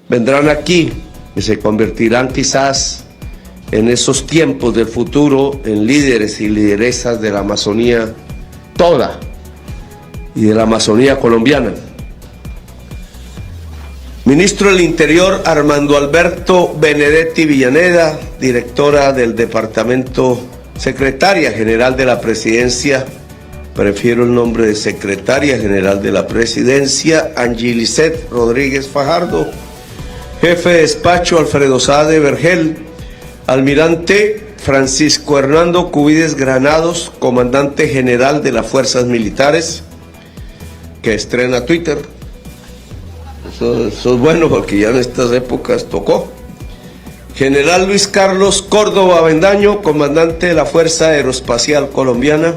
vendrán aquí, que se convertirán quizás en esos tiempos del futuro en líderes y lideresas de la Amazonía toda y de la Amazonía colombiana. Ministro del Interior Armando Alberto Benedetti Villaneda, directora del Departamento, Secretaria General de la Presidencia, prefiero el nombre de Secretaria General de la Presidencia, Angilicet Rodríguez Fajardo, Jefe de Despacho Alfredo Saade Vergel, Almirante Francisco Hernando Cubides Granados, Comandante General de las Fuerzas Militares, que estrena Twitter. Eso es bueno porque ya en estas épocas tocó. General Luis Carlos Córdoba Avendaño, Comandante de la Fuerza Aeroespacial Colombiana.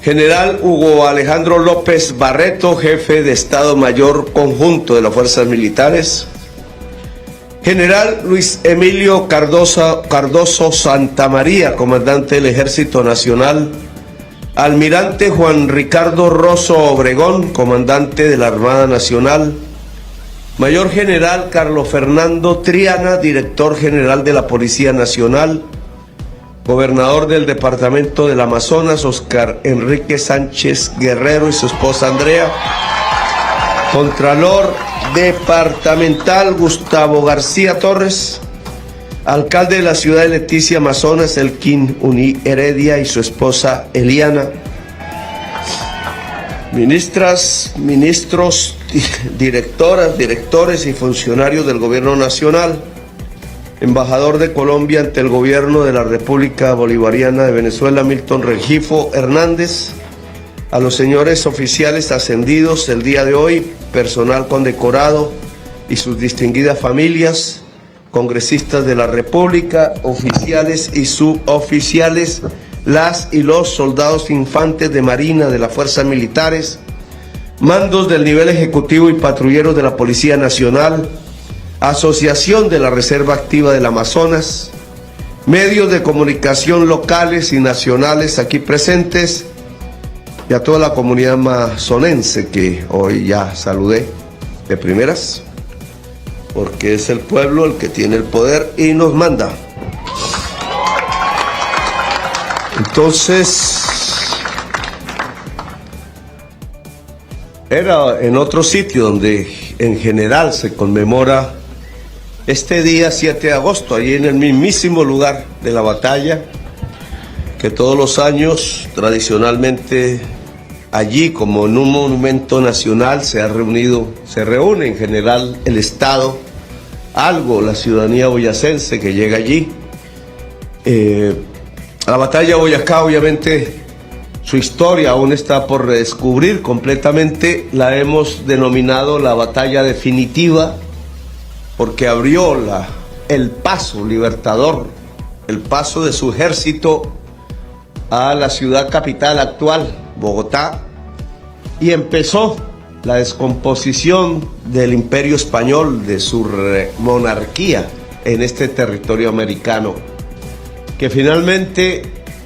General Hugo Alejandro López Barreto, Jefe de Estado Mayor Conjunto de las Fuerzas Militares. General Luis Emilio Cardoso Santamaría, Comandante del Ejército Nacional. Almirante Juan Ricardo Rosso Obregón, Comandante de la Armada Nacional. Mayor General Carlos Fernando Triana, Director General de la Policía Nacional. Gobernador del Departamento del Amazonas, Oscar Enrique Sánchez Guerrero y su esposa Andrea. Contralor Departamental Gustavo García Torres. Alcalde de la ciudad de Leticia, Amazonas, Elkin Uní Heredia y su esposa Eliana. Ministras, ministros, directoras, directores y funcionarios del Gobierno Nacional. Embajador de Colombia ante el Gobierno de la República Bolivariana de Venezuela, Milton Regifo Hernández. A los señores oficiales ascendidos el día de hoy, personal condecorado y sus distinguidas familias, congresistas de la República, oficiales y suboficiales, las y los soldados infantes de Marina de las Fuerzas Militares, mandos del nivel ejecutivo y patrulleros de la Policía Nacional, Asociación de la Reserva Activa del Amazonas, medios de comunicación locales y nacionales aquí presentes, y a toda la comunidad amazonense que hoy ya saludé de primeras, porque es el pueblo el que tiene el poder y nos manda. Entonces, era en otro sitio donde en general se conmemora este día 7 de agosto, allí en el mismísimo lugar de la batalla, que todos los años tradicionalmente allí, como en un monumento nacional, se reúne en general el Estado, la ciudadanía boyacense que llega allí. La batalla de Boyacá, obviamente, su historia aún está por redescubrir completamente. La hemos denominado la batalla definitiva porque abrió el paso libertador, el paso de su ejército a la ciudad capital actual, Bogotá, y empezó la descomposición del Imperio Español, de su monarquía en este territorio americano, que finalmente,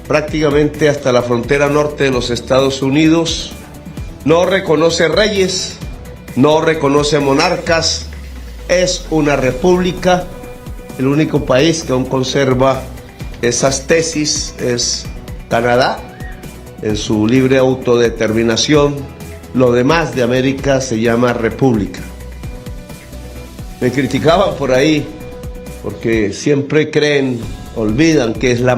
prácticamente hasta la frontera norte de los Estados Unidos, no reconoce reyes, no reconoce monarcas, es una república. El único país que aún conserva esas tesis es Canadá, en su libre autodeterminación. Lo demás de América se llama república. Me criticaban por ahí, porque siempre olvidan que es la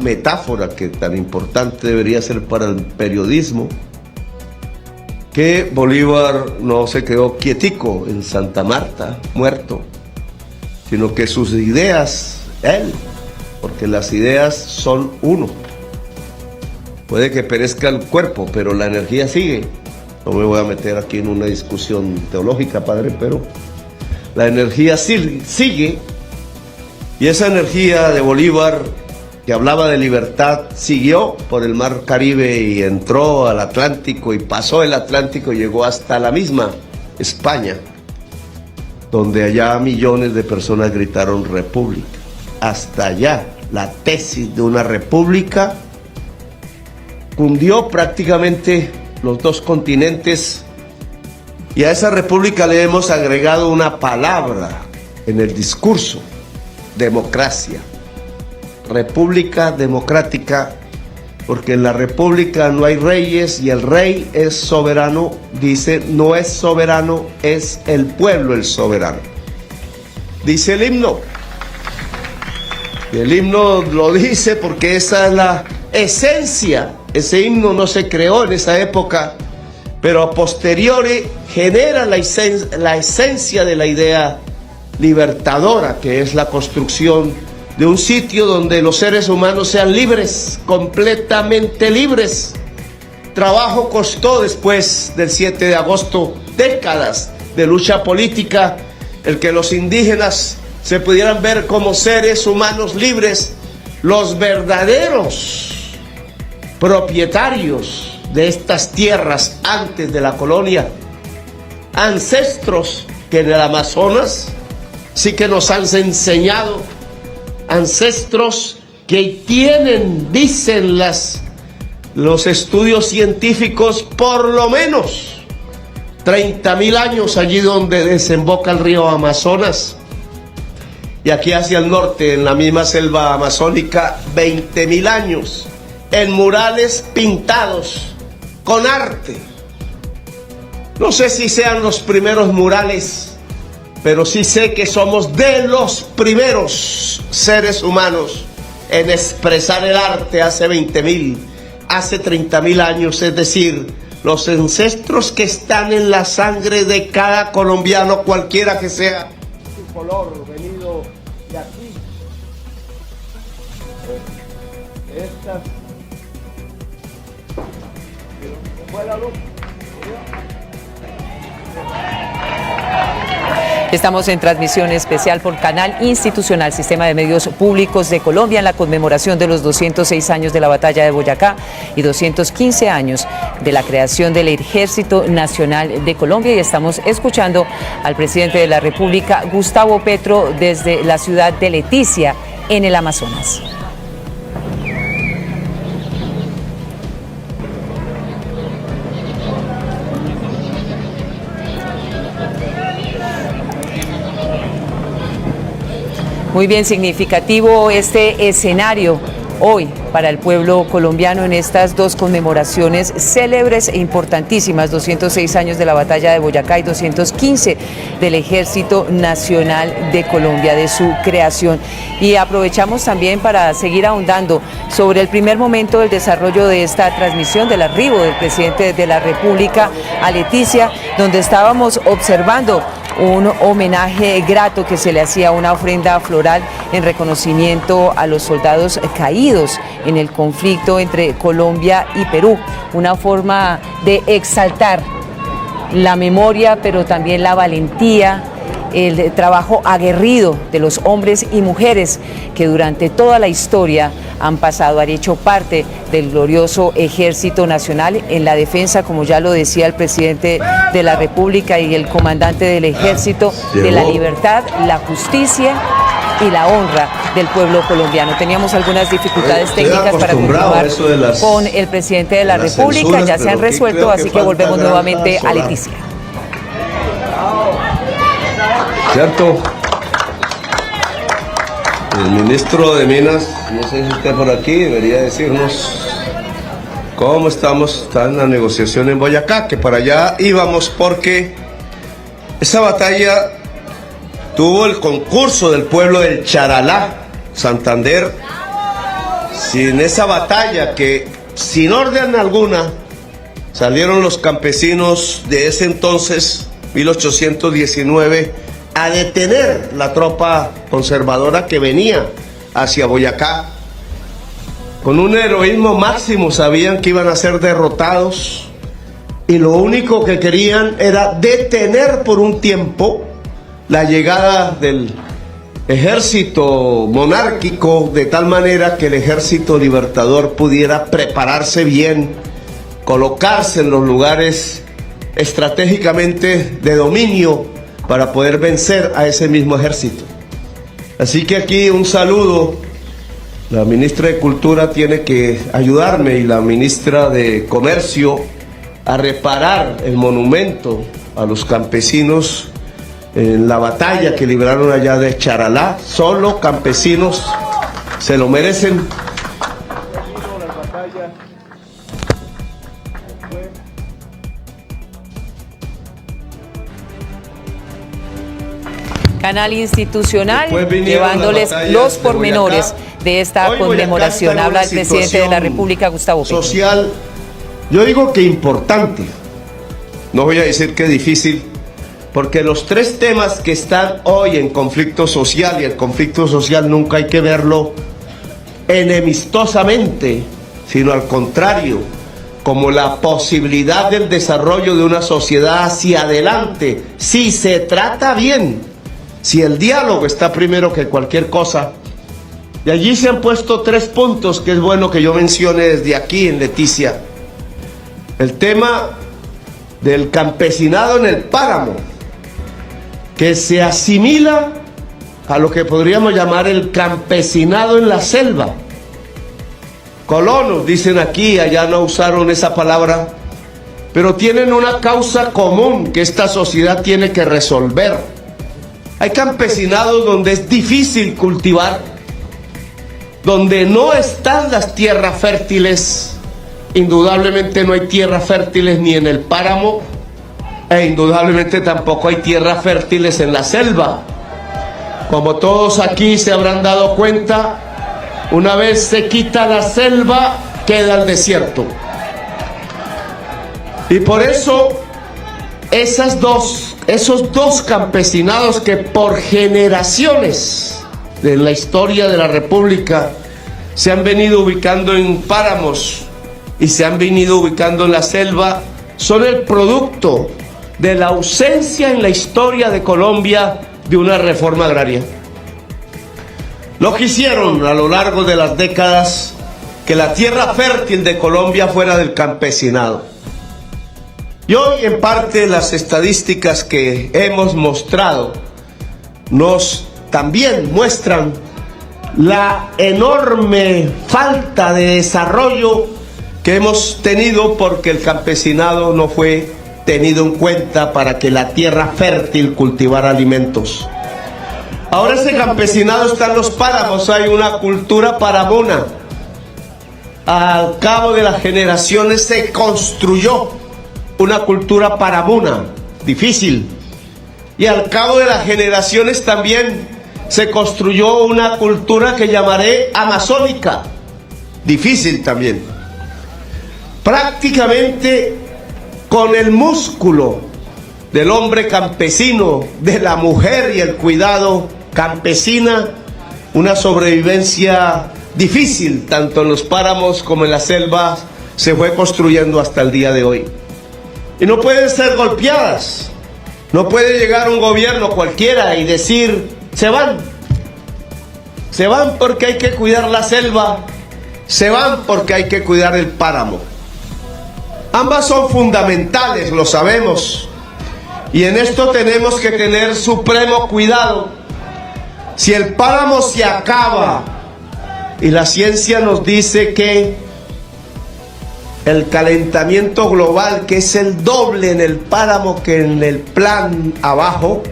metáfora que tan importante debería ser para el periodismo, que Bolívar no se quedó quietico en Santa Marta, muerto, sino que sus ideas, porque las ideas son uno. Puede que perezca el cuerpo, pero la energía sigue. No me voy a meter aquí en una discusión teológica, padre, pero la energía sigue. Y esa energía de Bolívar, que hablaba de libertad, siguió por el mar Caribe y entró al Atlántico y pasó el Atlántico y llegó hasta la misma España, donde allá millones de personas gritaron república. Hasta allá la tesis de una república cundió prácticamente los dos continentes Y a esa república le hemos agregado una palabra en el discurso: democracia. República democrática, porque en la república no hay reyes y el rey es soberano. Dice, no es soberano, es el pueblo el soberano. Dice el himno. Y el himno lo dice porque esa es la esencia. Ese himno no se creó en esa época, pero a posteriori genera la esencia de la idea libertadora, que es la construcción de un sitio donde los seres humanos sean libres, completamente libres. Trabajo costó después del 7 de agosto, décadas de lucha política, el que los indígenas se pudieran ver como seres humanos libres, los verdaderos propietarios de estas tierras antes de la colonia, ancestros que en el Amazonas sí que nos han enseñado, ancestros que tienen, dicen los estudios científicos, por lo menos 30.000 años allí donde desemboca el río Amazonas. Y aquí hacia el norte, en la misma selva amazónica, 20.000 años, en murales pintados con arte. No sé si sean los primeros murales, pero sí sé que somos de los primeros seres humanos en expresar el arte hace 20.000, hace 30.000 años, es decir, los ancestros que están en la sangre de cada colombiano, cualquiera que sea su color, venido de aquí. Estas... ¿Fue la luz? Estamos en transmisión especial por Canal Institucional, Sistema de Medios Públicos de Colombia, en la conmemoración de los 206 años de la Batalla de Boyacá y 215 años de la creación del Ejército Nacional de Colombia. Y estamos escuchando al presidente de la República, Gustavo Petro, desde la ciudad de Leticia, en el Amazonas. Muy bien, significativo este escenario hoy para el pueblo colombiano en estas dos conmemoraciones célebres e importantísimas, 206 años de la Batalla de Boyacá y 215 del Ejército Nacional de Colombia, de su creación. Y aprovechamos también para seguir ahondando sobre el primer momento del desarrollo de esta transmisión, del arribo del presidente de la República a Leticia, donde estábamos observando un homenaje grato que se le hacía, una ofrenda floral en reconocimiento a los soldados caídos en el conflicto entre Colombia y Perú, una forma de exaltar la memoria, pero también la valentía, el trabajo aguerrido de los hombres y mujeres que durante toda la historia han pasado, han hecho parte del glorioso Ejército Nacional en la defensa, como ya lo decía el presidente de la República y el comandante del Ejército, de la libertad, la justicia y la honra del pueblo colombiano. Teníamos algunas dificultades técnicas para continuar con el presidente de la República, ya se han resuelto, así que volvemos nuevamente a Leticia. ¿Cierto? El ministro de Minas, no sé si está por aquí, debería decirnos cómo estamos. Está en la negociación en Boyacá, que para allá íbamos porque esa batalla tuvo el concurso del pueblo del Charalá, Santander. Sin esa batalla, que sin orden alguna salieron los campesinos de ese entonces, 1819, a detener la tropa conservadora que venía hacia Boyacá. Con un heroísmo máximo sabían que iban a ser derrotados y lo único que querían era detener por un tiempo la llegada del ejército monárquico, de tal manera que el ejército libertador pudiera prepararse bien, colocarse en los lugares estratégicamente de dominio para poder vencer a ese mismo ejército. Así que aquí un saludo. La ministra de Cultura tiene que ayudarme y la ministra de Comercio a reparar el monumento a los campesinos en la batalla que libraron allá de Charalá. Solo campesinos se lo merecen. Canal institucional llevándoles los pormenores de esta conmemoración. Habla el presidente de la República, Gustavo Petro. Social, yo digo que importante, no voy a decir que difícil, porque los tres temas que están hoy en conflicto social, y el conflicto social nunca hay que verlo enemistosamente, sino al contrario, como la posibilidad del desarrollo de una sociedad hacia adelante, si se trata bien, si el diálogo está primero que cualquier cosa. Y allí se han puesto tres puntos que es bueno que yo mencione desde aquí en Leticia. El tema del campesinado en el páramo, que se asimila a lo que podríamos llamar el campesinado en la selva. Colonos, dicen aquí, allá no usaron esa palabra, pero tienen una causa común que esta sociedad tiene que resolver. Hay campesinados donde es difícil cultivar, donde no están las tierras fértiles. Indudablemente no hay tierras fértiles ni en el páramo, e indudablemente tampoco hay tierras fértiles en la selva. Como todos aquí se habrán dado cuenta, una vez se quita la selva, queda el desierto. Y por eso esos dos campesinados que por generaciones de la historia de la República se han venido ubicando en páramos y se han venido ubicando en la selva, son el producto de la ausencia en la historia de Colombia de una reforma agraria. No quisieron a lo largo de las décadas que la tierra fértil de Colombia fuera del campesinado. Y hoy en parte las estadísticas que hemos mostrado nos también muestran la enorme falta de desarrollo que hemos tenido porque el campesinado no fue tenido en cuenta para que la tierra fértil cultivara alimentos. Ahora ese campesinado está en los páramos, hay una cultura paramona. Al cabo de las generaciones se construyó una cultura paramona, difícil. Y al cabo de las generaciones también se construyó una cultura que llamaré amazónica, difícil también. Prácticamente con el músculo del hombre campesino, de la mujer y el cuidado campesina, una sobrevivencia difícil, tanto en los páramos como en las selvas, se fue construyendo hasta el día de hoy. Y no pueden ser golpeadas. No puede llegar un gobierno cualquiera y decir, se van. Se van porque hay que cuidar la selva, se van porque hay que cuidar el páramo. Ambas son fundamentales, lo sabemos. Y en esto tenemos que tener supremo cuidado. Si el páramo se acaba, y la ciencia nos dice que el calentamiento global, que es el doble en el páramo que en el plan abajo,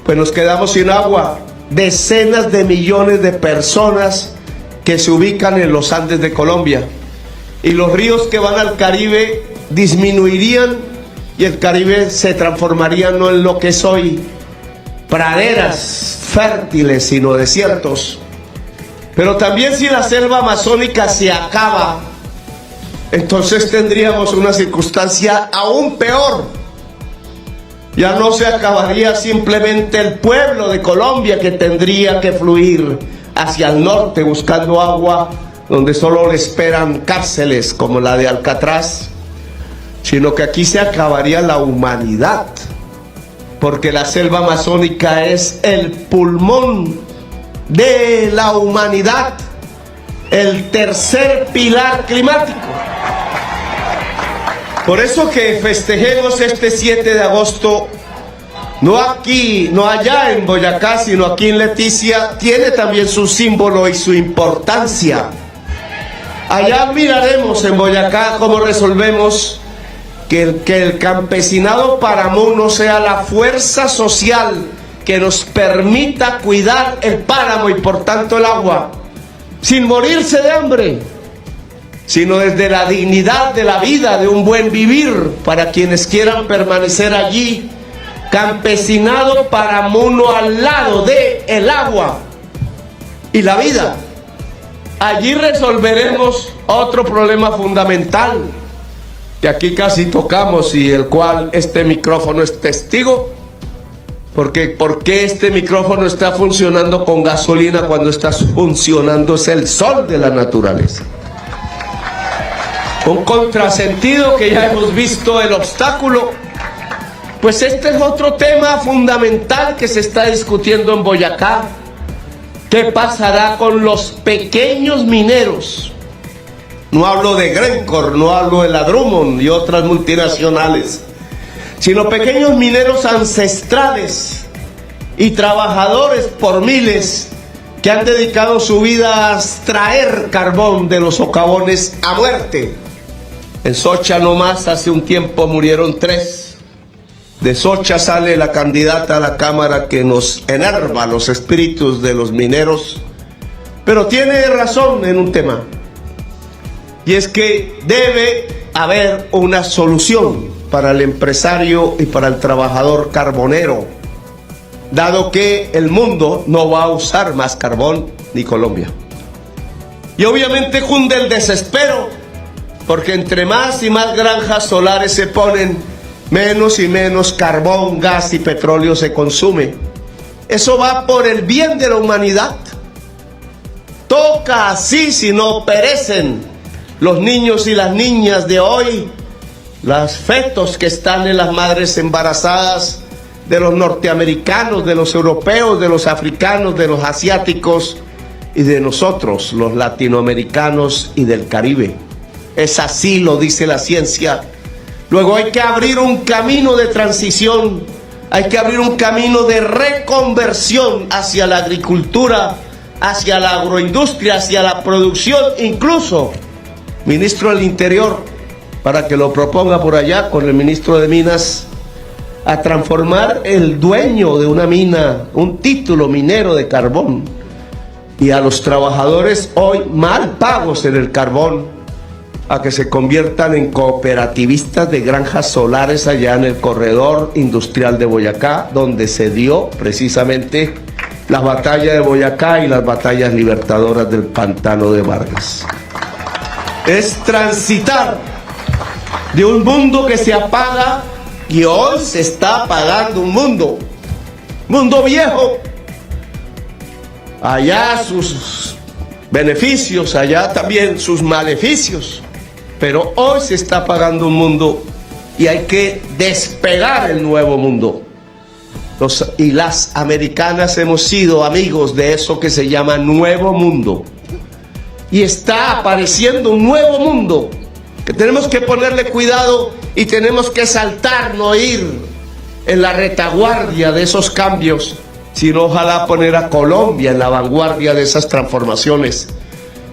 pues nos quedamos sin agua. Decenas de millones de personas que se ubican en los Andes de Colombia. Y los ríos que van al Caribe disminuirían y el Caribe se transformaría no en lo que es hoy, praderas fértiles, sino desiertos. Pero también si la selva amazónica se acaba, entonces tendríamos una circunstancia aún peor. Ya no se acabaría simplemente el pueblo de Colombia, que tendría que fluir hacia el norte buscando agua, donde solo le esperan cárceles como la de Alcatraz, sino que aquí se acabaría la humanidad, porque la selva amazónica es el pulmón de la humanidad, el tercer pilar climático. Por eso que festejemos este 7 de agosto, no aquí, no allá en Boyacá, sino aquí en Leticia, tiene también su símbolo y su importancia. Allá miraremos en Boyacá cómo resolvemos que el campesinado paramuno sea la fuerza social que nos permita cuidar el páramo y por tanto el agua, sin morirse de hambre, sino desde la dignidad de la vida, de un buen vivir para quienes quieran permanecer allí. Campesinado paramuno al lado de el agua y la vida. Allí resolveremos otro problema fundamental que aquí casi tocamos y el cual este micrófono es testigo. Porque ¿por qué este micrófono está funcionando con gasolina cuando está funcionando? Es el sol de la naturaleza. Un contrasentido que ya hemos visto, el obstáculo. Pues este es otro tema fundamental que se está discutiendo en Boyacá. ¿Qué pasará con los pequeños mineros? No hablo de Glencore, no hablo de la Drummond y otras multinacionales, sino pequeños mineros ancestrales y trabajadores por miles que han dedicado su vida a extraer carbón de los socavones a muerte. En Socha nomás hace un tiempo murieron 3. De Socha sale la candidata a la Cámara que nos enerva los espíritus de los mineros, pero tiene razón en un tema, y es que debe haber una solución para el empresario y para el trabajador carbonero, dado que el mundo no va a usar más carbón, ni Colombia. Y obviamente cunde el desespero, porque entre más y más granjas solares se ponen, menos y menos carbón, gas y petróleo se consume. Eso va por el bien de la humanidad. Toca así, si no perecen los niños y las niñas de hoy, los fetos que están en las madres embarazadas de los norteamericanos, de los europeos, de los africanos, de los asiáticos y de nosotros, los latinoamericanos y del Caribe. Es así, lo dice la ciencia. Luego hay que abrir un camino de transición, hay que abrir un camino de reconversión hacia la agricultura, hacia la agroindustria, hacia la producción, incluso, ministro del Interior, para que lo proponga por allá con el ministro de Minas, a transformar el dueño de una mina, un título minero de carbón, y a los trabajadores hoy mal pagos en el carbón, a que se conviertan en cooperativistas de granjas solares allá en el corredor industrial de Boyacá, donde se dio precisamente la batalla de Boyacá y las batallas libertadoras del pantano de Vargas. Es transitar de un mundo que se apaga, y hoy se está apagando un mundo viejo. Allá sus beneficios, allá también sus maleficios. Pero hoy se está apagando un mundo y hay que despegar el nuevo mundo. Los y las americanas hemos sido amigos de eso que se llama nuevo mundo. Y está apareciendo un nuevo mundo que tenemos que ponerle cuidado y tenemos que saltar, no ir en la retaguardia de esos cambios, sino ojalá poner a Colombia en la vanguardia de esas transformaciones.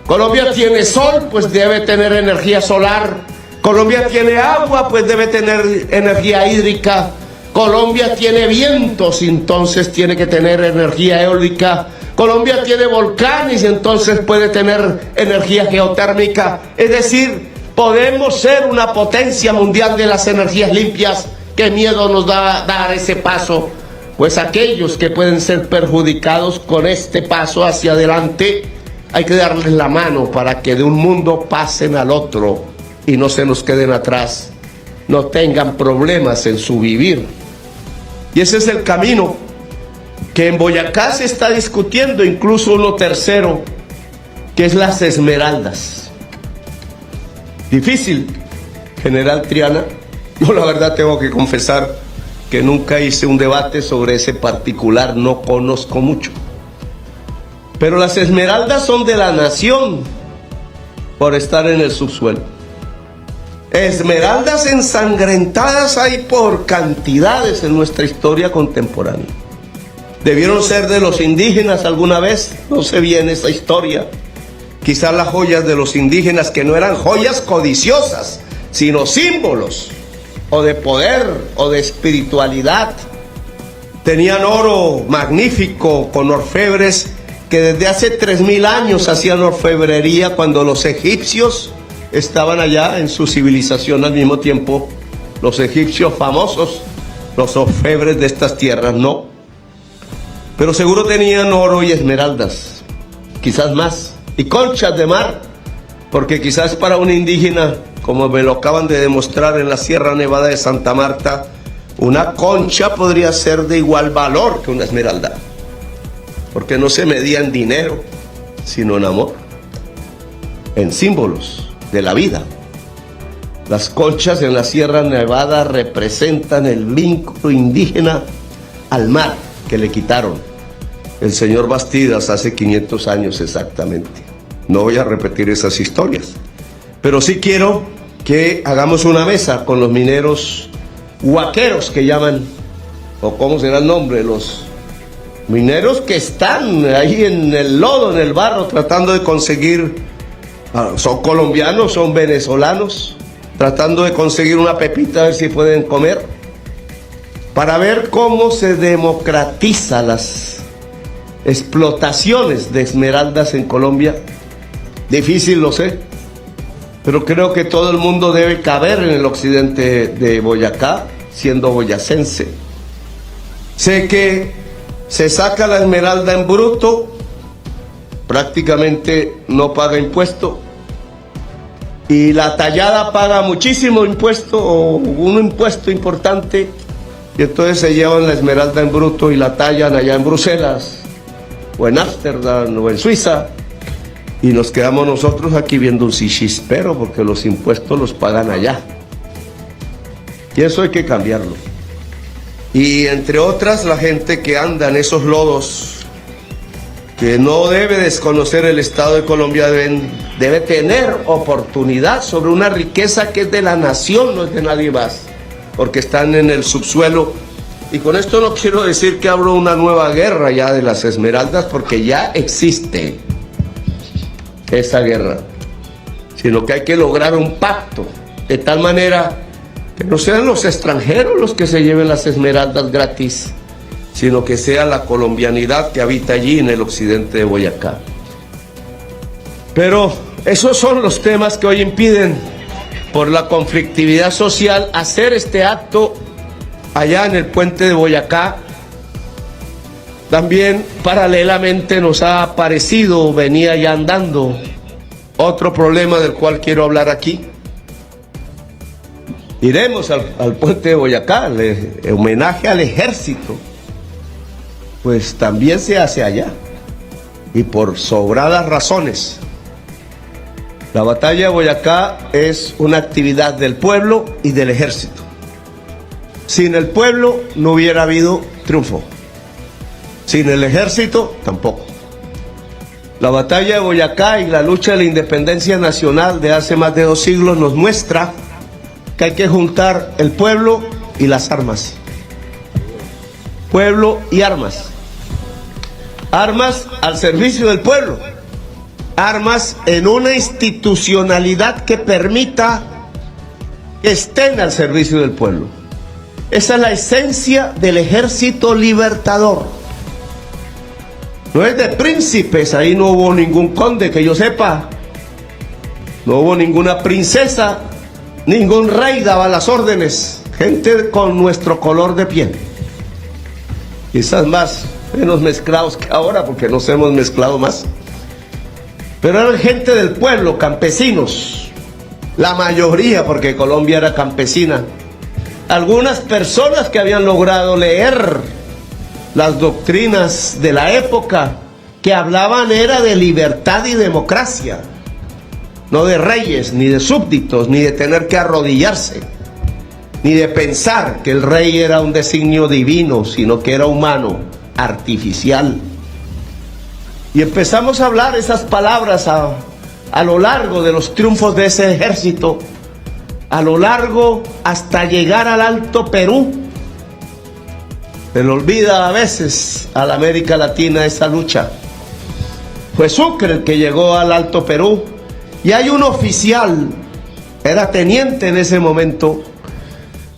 Colombia tiene sol, pues debe tener energía solar. Colombia tiene agua, pues debe tener energía hídrica. Colombia tiene vientos, entonces tiene que tener energía eólica. Colombia tiene volcanes, entonces puede tener energía geotérmica. Es decir, podemos ser una potencia mundial de las energías limpias. ¿Qué miedo nos da dar ese paso? Pues aquellos que pueden ser perjudicados con este paso hacia adelante, hay que darles la mano para que de un mundo pasen al otro y no se nos queden atrás, no tengan problemas en su vivir. Y ese es el camino que en Boyacá se está discutiendo, incluso uno tercero, que es las esmeraldas. Difícil, General Triana. Yo la verdad tengo que confesar que nunca hice un debate sobre ese particular, no conozco mucho. Pero las esmeraldas son de la nación por estar en el subsuelo. Esmeraldas ensangrentadas hay por cantidades en nuestra historia contemporánea. Debieron ser de los indígenas alguna vez, no sé bien esa historia. Quizás las joyas de los indígenas, que no eran joyas codiciosas, sino símbolos o de poder o de espiritualidad. Tenían oro magnífico con orfebres que desde hace 3000 años hacían orfebrería cuando los egipcios estaban allá en su civilización al mismo tiempo. Los egipcios famosos, los orfebres de estas tierras, no. Pero seguro tenían oro y esmeraldas, quizás más, y conchas de mar, porque quizás para un indígena, como me lo acaban de demostrar en la Sierra Nevada de Santa Marta, una concha podría ser de igual valor que una esmeralda, porque no se medía en dinero, sino en amor, en símbolos de la vida. Las conchas en la Sierra Nevada representan el vínculo indígena al mar que le quitaron el señor Bastidas hace 500 años exactamente. No voy a repetir esas historias, pero sí quiero que hagamos una mesa con los mineros huaqueros que llaman, o cómo será el nombre, los mineros que están ahí en el lodo, en el barro, tratando de conseguir, son colombianos, son venezolanos, tratando de conseguir una pepita a ver si pueden comer, para ver cómo se democratiza las explotaciones de esmeraldas en Colombia. Difícil, lo sé, pero creo que todo el mundo debe caber en el occidente de Boyacá, siendo boyacense. Sé que se saca la esmeralda en bruto, prácticamente no paga impuesto, y la tallada paga muchísimo impuesto, o un impuesto importante, y entonces se llevan la esmeralda en bruto y la tallan allá en Bruselas, o en Ámsterdam, o en Suiza, y nos quedamos nosotros aquí viendo un chispero porque los impuestos los pagan allá. Y eso hay que cambiarlo. Y entre otras, la gente que anda en esos lodos, que no debe desconocer el Estado de Colombia, debe tener oportunidad sobre una riqueza que es de la nación, no es de nadie más, porque están en el subsuelo. Y con esto no quiero decir que abro una nueva guerra ya de las esmeraldas, porque ya existe esa guerra, sino que hay que lograr un pacto, de tal manera que no sean los extranjeros los que se lleven las esmeraldas gratis, sino que sea la colombianidad que habita allí en el occidente de Boyacá. Pero esos son los temas que hoy impiden, por la conflictividad social, hacer este acto allá en el puente de Boyacá. También paralelamente nos ha aparecido, venía ya andando, otro problema del cual quiero hablar aquí. Iremos al puente de Boyacá, el homenaje al ejército, pues también se hace allá, y por sobradas razones. La batalla de Boyacá es una actividad del pueblo y del ejército. Sin el pueblo no hubiera habido triunfo. Sin el ejército, tampoco. La batalla de Boyacá y la lucha de la independencia nacional de hace más de 2 siglos nos muestra que hay que juntar el pueblo y las armas. Pueblo y armas. Armas al servicio del pueblo. Armas en una institucionalidad que permita que estén al servicio del pueblo. Esa es la esencia del ejército libertador. No es de príncipes, ahí no hubo ningún conde que yo sepa, no hubo ninguna princesa, ningún rey daba las órdenes, gente con nuestro color de piel, quizás menos mezclados que ahora porque nos hemos mezclado más, pero eran gente del pueblo, campesinos, la mayoría, porque Colombia era campesina, algunas personas que habían logrado leer las doctrinas de la época, que hablaban era de libertad y democracia, no de reyes, ni de súbditos, ni de tener que arrodillarse, ni de pensar que el rey era un designio divino, sino que era humano, artificial. Y empezamos a hablar esas palabras a lo largo de los triunfos de ese ejército, a lo largo hasta llegar al Alto Perú. Se le olvida a veces a la América Latina esa lucha. Fue Sucre el que llegó al Alto Perú, y hay un oficial, era teniente en ese momento,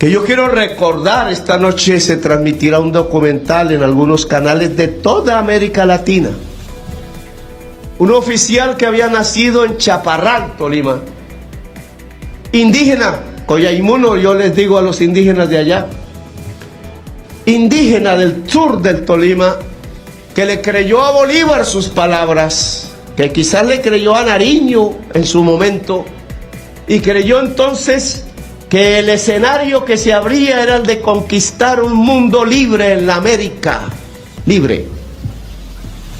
que yo quiero recordar. Esta noche se transmitirá un documental en algunos canales de toda América Latina. Un oficial que había nacido en Chaparral, Tolima, indígena, Coyhaimuno, yo les digo a los indígenas de allá, indígena del sur del Tolima, que le creyó a Bolívar sus palabras, que quizás le creyó a Nariño en su momento, y creyó entonces que el escenario que se abría era el de conquistar un mundo libre en la América, libre,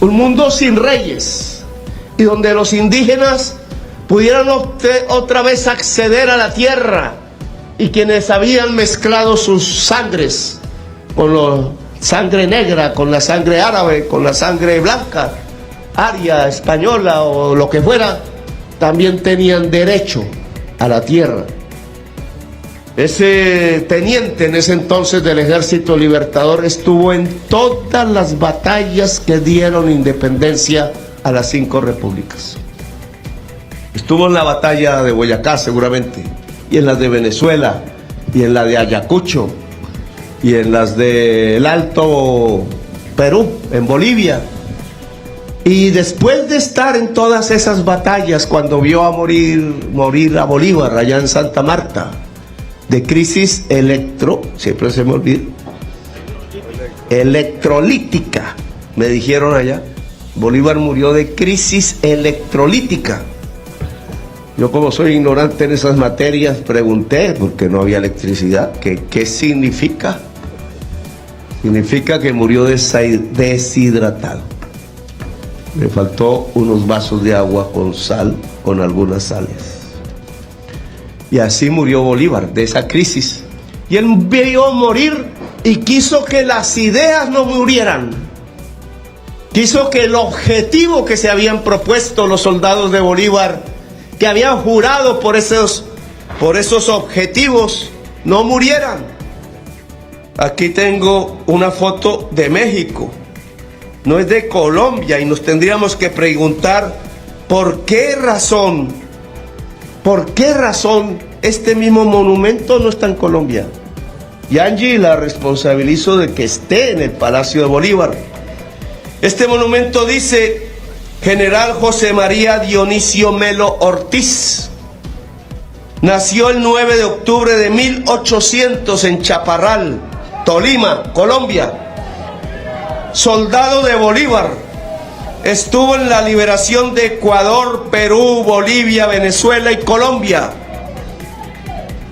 un mundo sin reyes, y donde los indígenas pudieran otra vez acceder a la tierra, y quienes habían mezclado sus sangres con la sangre negra, con la sangre árabe, con la sangre blanca, aria, española o lo que fuera, también tenían derecho a la tierra. Ese teniente en ese entonces del Ejército Libertador estuvo en todas las batallas que dieron independencia a las 5 repúblicas. Estuvo en la batalla de Boyacá seguramente, y en las de Venezuela, y en la de Ayacucho, y en las del Alto Perú, en Bolivia. Y después de estar en todas esas batallas, cuando vio a morir a Bolívar allá en Santa Marta, de crisis siempre se me olvida, electrolítica, me dijeron allá, Bolívar murió de crisis electrolítica. Yo, como soy ignorante en esas materias, pregunté, porque no había electricidad, ¿qué significa? Significa que murió deshidratado. Le faltó unos vasos de agua con sal, con algunas sales. Y así murió Bolívar, de esa crisis. Y él vio morir y quiso que las ideas no murieran. Quiso que el objetivo que se habían propuesto los soldados de Bolívar, que habían jurado por esos objetivos, no murieran. Aquí tengo una foto de México, no es de Colombia, y nos tendríamos que preguntar por qué razón este mismo monumento no está en Colombia. Y Angie la responsabilizo de que esté en el Palacio de Bolívar. Este monumento dice: General José María Dionisio Melo Ortiz. Nació el 9 de octubre de 1800 en Chaparral, Tolima, Colombia. Soldado de Bolívar. Estuvo en la liberación de Ecuador, Perú, Bolivia, Venezuela y Colombia.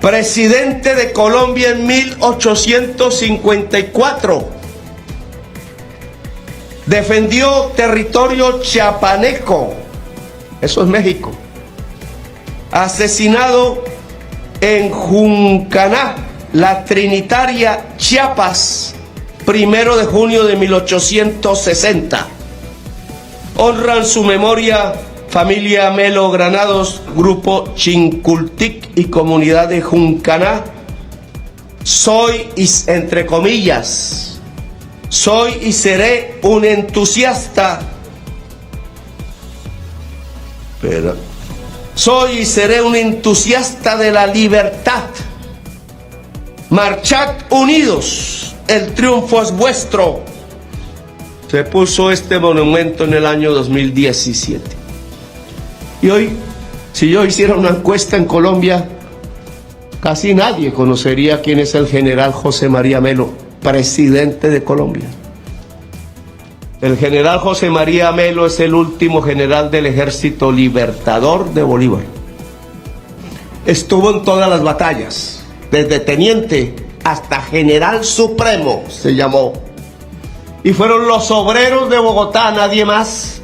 Presidente de Colombia en 1854. Defendió territorio chiapaneco, eso es México. Asesinado en Juncaná, la Trinitaria, Chiapas, 1 de junio de 1860. Honran su memoria familia Melo Granados, Grupo Chincultic y Comunidad de Juncaná. Soy, entre comillas, soy y seré un entusiasta. Soy y seré un entusiasta de la libertad. Marchad unidos, el triunfo es vuestro. Se puso este monumento en el año 2017. Y hoy, si yo hiciera una encuesta en Colombia, casi nadie conocería quién es el general José María Melo, presidente de Colombia. El general José María Melo es el último general del Ejército Libertador de Bolívar. Estuvo en todas las batallas, desde teniente hasta general supremo se llamó. Y fueron los obreros de Bogotá, nadie más,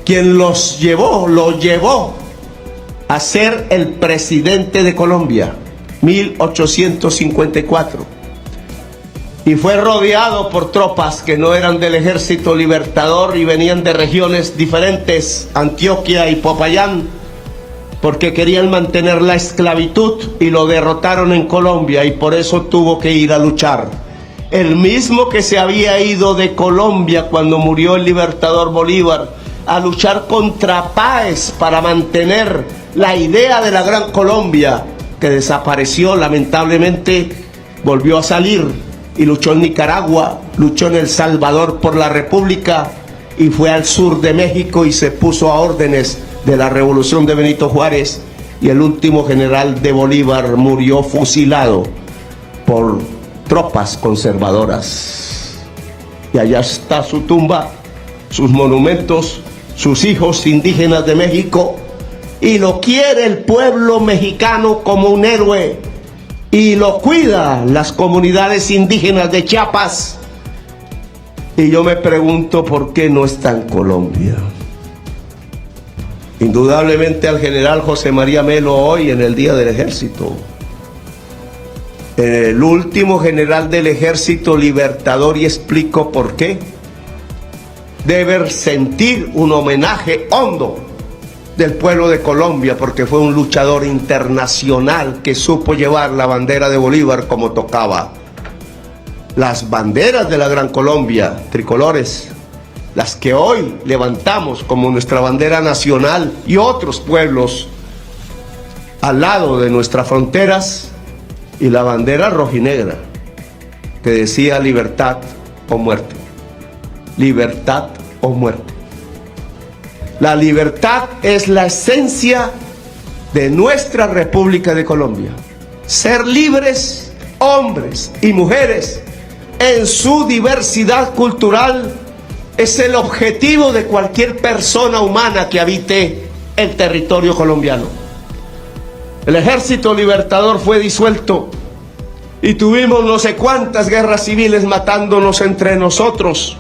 quien lo llevó a ser el presidente de Colombia, 1854. Y fue rodeado por tropas que no eran del Ejército Libertador y venían de regiones diferentes, Antioquia y Popayán, porque querían mantener la esclavitud y lo derrotaron en Colombia y por eso tuvo que ir a luchar. El mismo que se había ido de Colombia cuando murió el libertador Bolívar a luchar contra Páez para mantener la idea de la Gran Colombia, que desapareció lamentablemente volvió a salir y luchó en Nicaragua, luchó en El Salvador por la República y fue al sur de México y se puso a órdenes de la revolución de Benito Juárez, y el último general de Bolívar murió fusilado por tropas conservadoras. Y allá está su tumba, sus monumentos, sus hijos indígenas de México, y lo quiere el pueblo mexicano como un héroe, y lo cuida las comunidades indígenas de Chiapas. Y yo me pregunto por qué no está en Colombia. Indudablemente al general José María Melo hoy en el Día del Ejército, el último general del Ejército Libertador, y explico por qué, debe sentir un homenaje hondo del pueblo de Colombia, porque fue un luchador internacional que supo llevar la bandera de Bolívar como tocaba. Las banderas de la Gran Colombia, tricolores, las que hoy levantamos como nuestra bandera nacional, y otros pueblos al lado de nuestras fronteras, y la bandera rojinegra que decía libertad o muerte, libertad o muerte. La libertad es la esencia de nuestra República de Colombia. Ser libres, hombres y mujeres, en su diversidad cultural, es el objetivo de cualquier persona humana que habite el territorio colombiano. El Ejército Libertador fue disuelto y tuvimos no sé cuántas guerras civiles matándonos entre nosotros.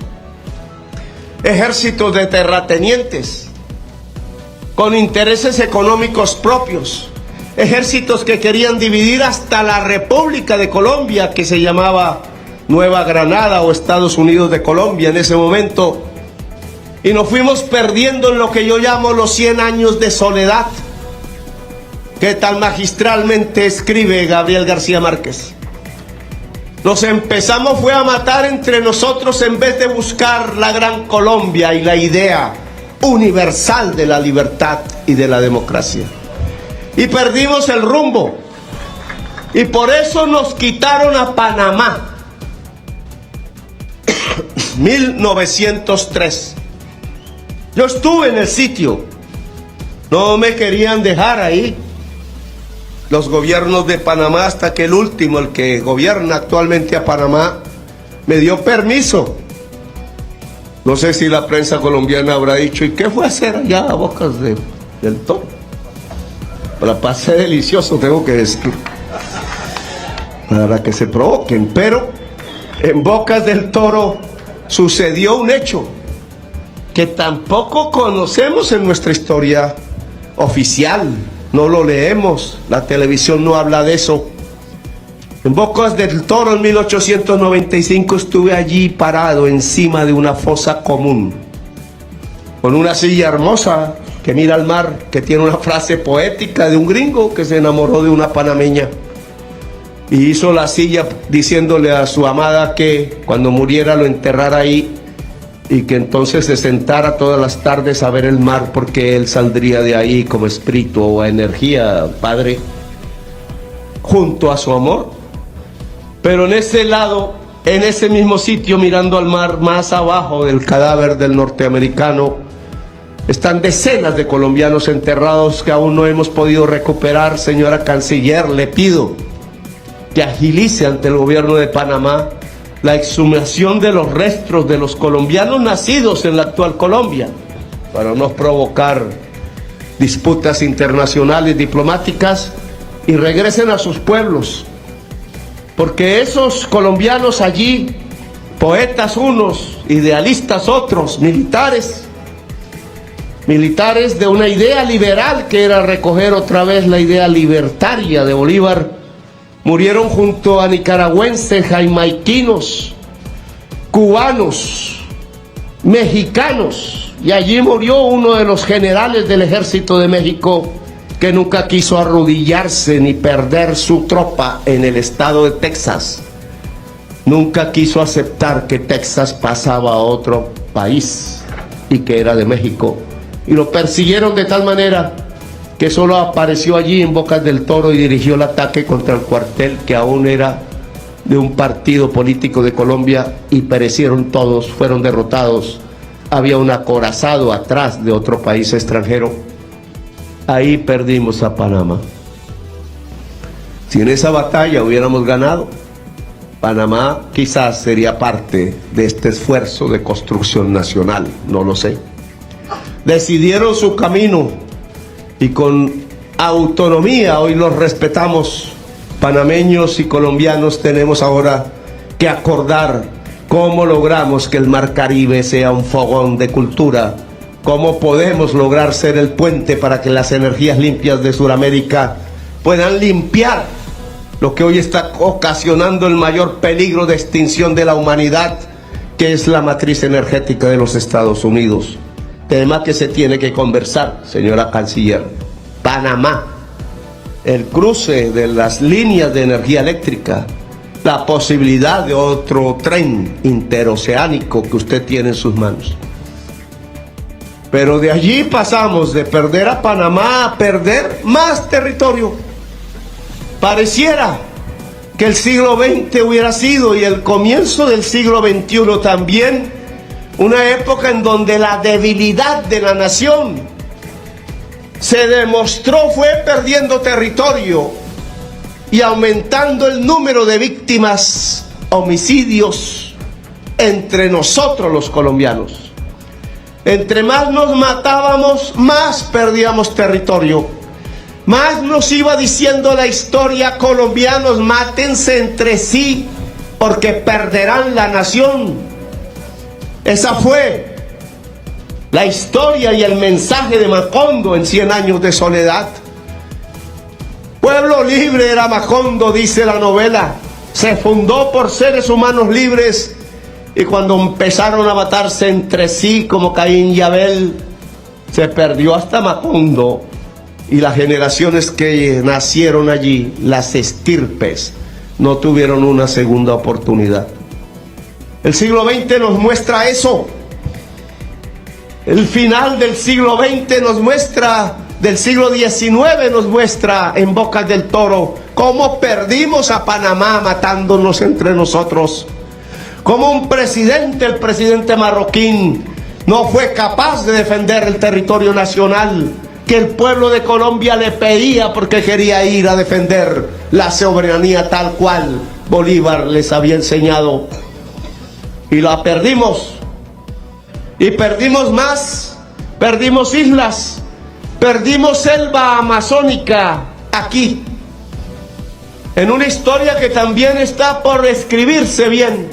Ejércitos de terratenientes con intereses económicos propios, ejércitos que querían dividir hasta la República de Colombia, que se llamaba Nueva Granada o Estados Unidos de Colombia en ese momento, y nos fuimos perdiendo en lo que yo llamo los 100 años de soledad, que tan magistralmente escribe Gabriel García Márquez. Nos empezamos fue a matar entre nosotros en vez de buscar la Gran Colombia y la idea universal de la libertad y de la democracia. Y perdimos el rumbo. Y por eso nos quitaron a Panamá. 1903. Yo estuve en el sitio. No me querían dejar ahí los gobiernos de Panamá, hasta que el último, el que gobierna actualmente a Panamá, me dio permiso. No sé si la prensa colombiana habrá dicho, ¿y qué fue a hacer allá a Bocas del Toro? La pasé delicioso, tengo que decir, para que se provoquen. Pero en Bocas del Toro sucedió un hecho que tampoco conocemos en nuestra historia oficial. No lo leemos, la televisión no habla de eso. En Bocas del Toro en 1895 estuve allí parado encima de una fosa común, con una silla hermosa que mira al mar, que tiene una frase poética de un gringo que se enamoró de una panameña y hizo la silla diciéndole a su amada que cuando muriera lo enterrara ahí, y que entonces se sentara todas las tardes a ver el mar, porque él saldría de ahí como espíritu o energía, padre, junto a su amor. Pero en ese lado, en ese mismo sitio, mirando al mar, más abajo del cadáver del norteamericano, están decenas de colombianos enterrados que aún no hemos podido recuperar. Señora Canciller, le pido que agilice ante el gobierno de Panamá la exhumación de los restos de los colombianos nacidos en la actual Colombia, para no provocar disputas internacionales diplomáticas, y regresen a sus pueblos, porque esos colombianos allí, poetas unos, idealistas otros, militares de una idea liberal que era recoger otra vez la idea libertaria de Bolívar, murieron junto a nicaragüenses, jamaiquinos, cubanos, mexicanos, y allí murió uno de los generales del Ejército de México, que nunca quiso arrodillarse ni perder su tropa en el estado de Texas. Nunca quiso aceptar que Texas pasaba a otro país y que era de México, y lo persiguieron de tal manera que solo apareció allí en Bocas del Toro y dirigió el ataque contra el cuartel, que aún era de un partido político de Colombia y perecieron todos, fueron derrotados. Había un acorazado atrás de otro país extranjero. Ahí perdimos a Panamá. Si en esa batalla hubiéramos ganado, Panamá quizás sería parte de este esfuerzo de construcción nacional, no lo sé. Decidieron su camino y con autonomía hoy los respetamos. Panameños y colombianos tenemos ahora que acordar cómo logramos que el Mar Caribe sea un fogón de cultura, cómo podemos lograr ser el puente para que las energías limpias de Sudamérica puedan limpiar lo que hoy está ocasionando el mayor peligro de extinción de la humanidad, que es la matriz energética de los Estados Unidos. Tema que se tiene que conversar, señora Canciller. Panamá, el cruce de las líneas de energía eléctrica, la posibilidad de otro tren interoceánico que usted tiene en sus manos. Pero de allí pasamos de perder a Panamá a perder más territorio. Pareciera que el siglo XX hubiera sido, y el comienzo del siglo XXI también, una época en donde la debilidad de la nación se demostró, fue perdiendo territorio y aumentando el número de víctimas, homicidios entre nosotros los colombianos. Entre más nos matábamos, más perdíamos territorio. Más nos iba diciendo la historia: colombianos, mátense entre sí porque perderán la nación. Esa fue la historia y el mensaje de Macondo en 100 años de soledad. Pueblo libre era Macondo, dice la novela. Se fundó por seres humanos libres, y cuando empezaron a matarse entre sí como Caín y Abel, se perdió hasta Macondo. Y las generaciones que nacieron allí, las estirpes, no tuvieron una segunda oportunidad. El siglo XX nos muestra eso. El final del siglo XX nos muestra, del siglo XIX nos muestra en Bocas del Toro, cómo perdimos a Panamá matándonos entre nosotros. Cómo un presidente, el presidente marroquín, no fue capaz de defender el territorio nacional que el pueblo de Colombia le pedía, porque quería ir a defender la soberanía tal cual Bolívar les había enseñado. Y la perdimos. Y perdimos más. Perdimos islas. Perdimos selva amazónica aquí. En una historia que también está por escribirse bien.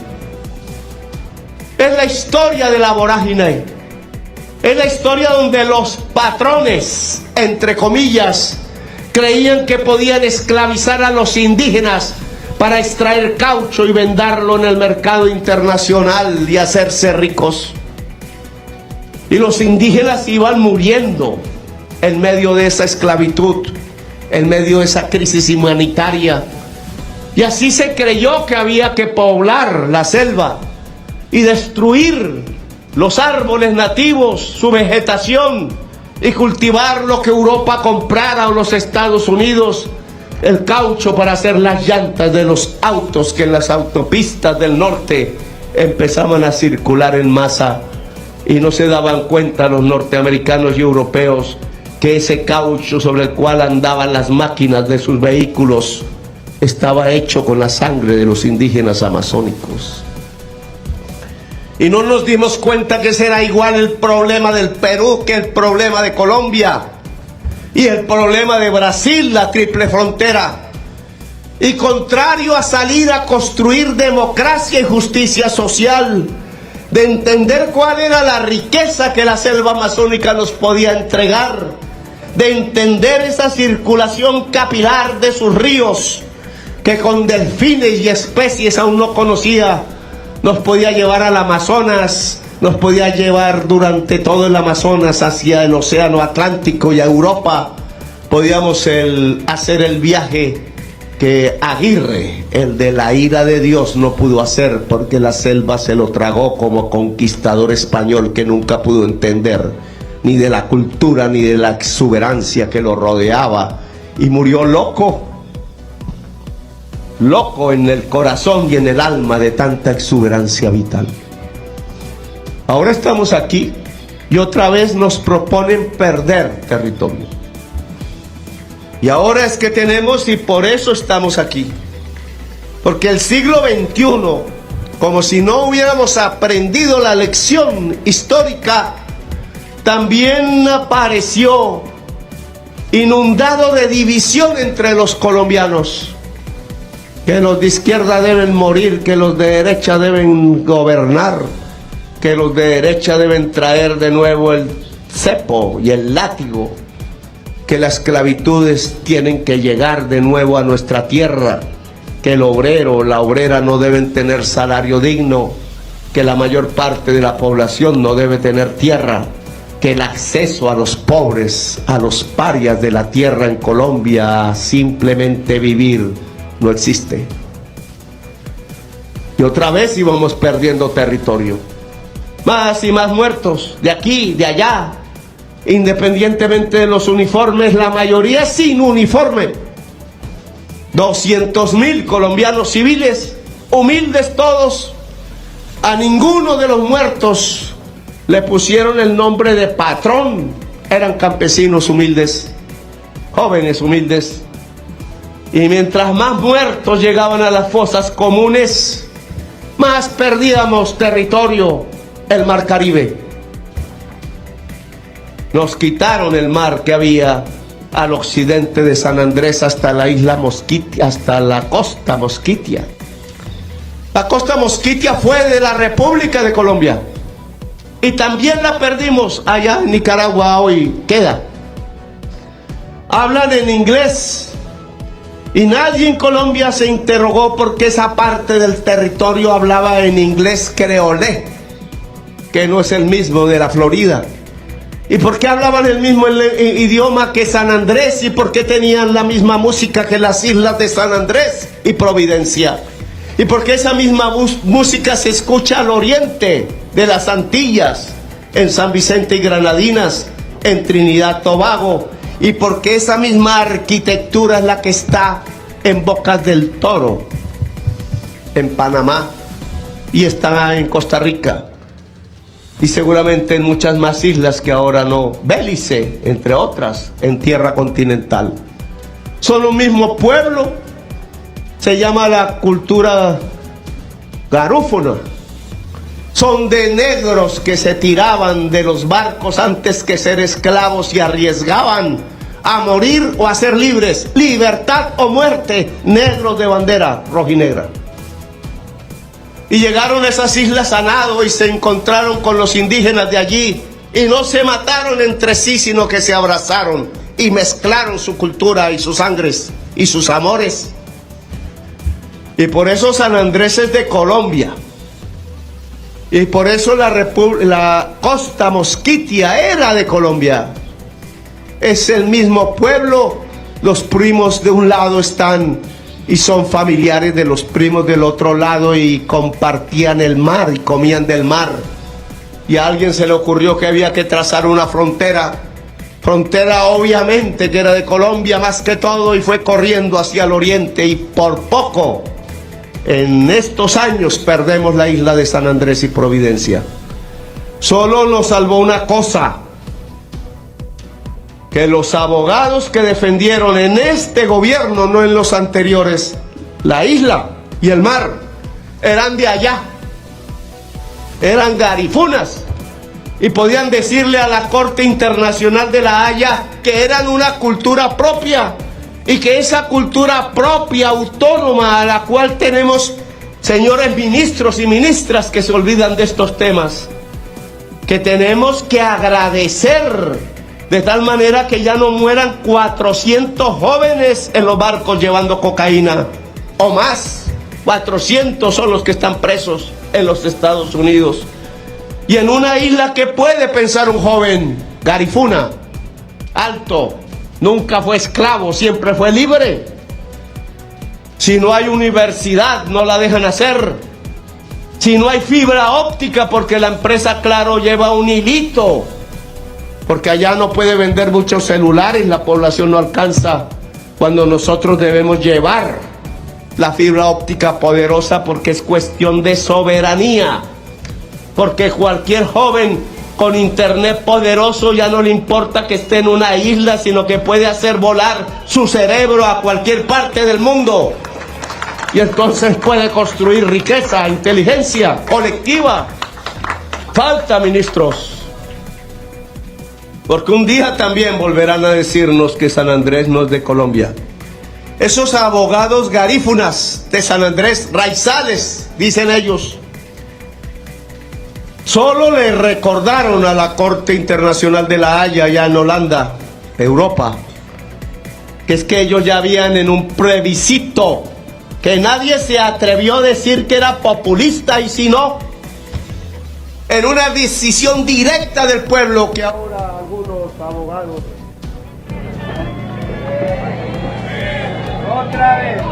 Es la historia de la vorágine. Es la historia donde los patrones, entre comillas, creían que podían esclavizar a los indígenas para extraer caucho y venderlo en el mercado internacional y hacerse ricos. Y los indígenas iban muriendo en medio de esa esclavitud, en medio de esa crisis humanitaria. Y así se creyó que había que poblar la selva y destruir los árboles nativos, su vegetación, y cultivar lo que Europa comprara, o los Estados Unidos, el caucho para hacer las llantas de los autos que en las autopistas del norte empezaban a circular en masa, y no se daban cuenta los norteamericanos y europeos que ese caucho sobre el cual andaban las máquinas de sus vehículos estaba hecho con la sangre de los indígenas amazónicos. Y no nos dimos cuenta que ese era igual el problema del Perú que el problema de Colombia y el problema de Brasil, la triple frontera. Y contrario a salir a construir democracia y justicia social, de entender cuál era la riqueza que la selva amazónica nos podía entregar, de entender esa circulación capilar de sus ríos, que con delfines y especies aún no conocía, nos podía llevar al Amazonas, nos podía llevar durante todo el Amazonas hacia el océano Atlántico y a Europa. Podíamos hacer el viaje que Aguirre, el de la ira de Dios, no pudo hacer, porque la selva se lo tragó como conquistador español que nunca pudo entender ni de la cultura ni de la exuberancia que lo rodeaba, y murió loco. loco en el corazón y en el alma de tanta exuberancia vital. Ahora estamos aquí y otra vez nos proponen perder territorio. Y ahora es que tenemos, y por eso estamos aquí. Porque el siglo XXI, como si no hubiéramos aprendido la lección histórica, también apareció inundado de división entre los colombianos. Que los de izquierda deben morir, que los de derecha deben gobernar, que los de derecha deben traer de nuevo el cepo y el látigo, que las esclavitudes tienen que llegar de nuevo a nuestra tierra, que el obrero, la obrera no deben tener salario digno, que la mayor parte de la población no debe tener tierra, que el acceso a los pobres, a los parias de la tierra en Colombia, a simplemente vivir, no existe. Y otra vez íbamos perdiendo territorio. Más y más muertos, de aquí, de allá, independientemente de los uniformes, la mayoría sin uniforme. 200.000 colombianos civiles, humildes todos. A ninguno de los muertos le pusieron el nombre de patrón. Eran campesinos humildes, jóvenes humildes. Y mientras más muertos llegaban a las fosas comunes, más perdíamos territorio. El mar Caribe. Nos quitaron el mar que había al occidente de San Andrés hasta la isla Mosquitia, hasta la costa Mosquitia. La costa Mosquitia fue de la República de Colombia y también la perdimos allá en Nicaragua. Hoy queda. Hablan en inglés y nadie en Colombia se interrogó porque esa parte del territorio hablaba en inglés creolé, que no es el mismo de la Florida. ¿Y por qué hablaban el mismo idioma que San Andrés? ¿Y por qué tenían la misma música que las islas de San Andrés y Providencia? ¿Y por qué esa misma música se escucha al oriente de las Antillas, en San Vicente y Granadinas, en Trinidad Tobago? ¿Y por qué esa misma arquitectura es la que está en Bocas del Toro, en Panamá, y está en Costa Rica? Y seguramente en muchas más islas que ahora no. Bélice, entre otras, en tierra continental. Son un mismo pueblo. Se llama la cultura garúfona. Son de negros que se tiraban de los barcos antes que ser esclavos y arriesgaban a morir o a ser libres. Libertad o muerte. Negros de bandera rojinegra. Y llegaron a esas islas a nado y se encontraron con los indígenas de allí. Y no se mataron entre sí, sino que se abrazaron y mezclaron su cultura y sus sangres y sus amores. Y por eso San Andrés es de Colombia. Y por eso la costa Mosquitia era de Colombia. Es el mismo pueblo. Los primos de un lado están y son familiares de los primos del otro lado y compartían el mar y comían del mar. Y a alguien se le ocurrió que había que trazar una frontera obviamente que era de Colombia más que todo, y fue corriendo hacia el oriente, y por poco en estos años perdemos la isla de San Andrés y Providencia. Solo nos salvó una cosa, que los abogados que defendieron en este gobierno, no en los anteriores, la isla y el mar, eran de allá, eran garifunas, y podían decirle a la Corte Internacional de La Haya que eran una cultura propia, y que esa cultura propia, autónoma, a la cual tenemos señores ministros y ministras que se olvidan de estos temas, que tenemos que agradecer, de tal manera que ya no mueran 400 jóvenes en los barcos llevando cocaína, o más. 400 son los que están presos en los Estados Unidos. Y en una isla, ¿qué puede pensar un joven? Garifuna, alto, nunca fue esclavo, siempre fue libre. Si no hay universidad, no la dejan hacer. Si no hay fibra óptica, porque la empresa Claro lleva un hilito, porque allá no puede vender muchos celulares, la población no alcanza cuando nosotros debemos llevar la fibra óptica poderosa porque es cuestión de soberanía, porque cualquier joven con internet poderoso ya no le importa que esté en una isla, sino que puede hacer volar su cerebro a cualquier parte del mundo. Y entonces puede construir riqueza, inteligencia colectiva. Falta, ministros, porque un día también volverán a decirnos que San Andrés no es de Colombia. Esos abogados garífunas de San Andrés, raizales, dicen ellos, solo le recordaron a la Corte Internacional de la Haya, allá en Holanda, Europa, que es que ellos ya habían en un plebiscito, que nadie se atrevió a decir que era populista, y si no, en una decisión directa del pueblo, que ahora algunos abogados... Otra vez.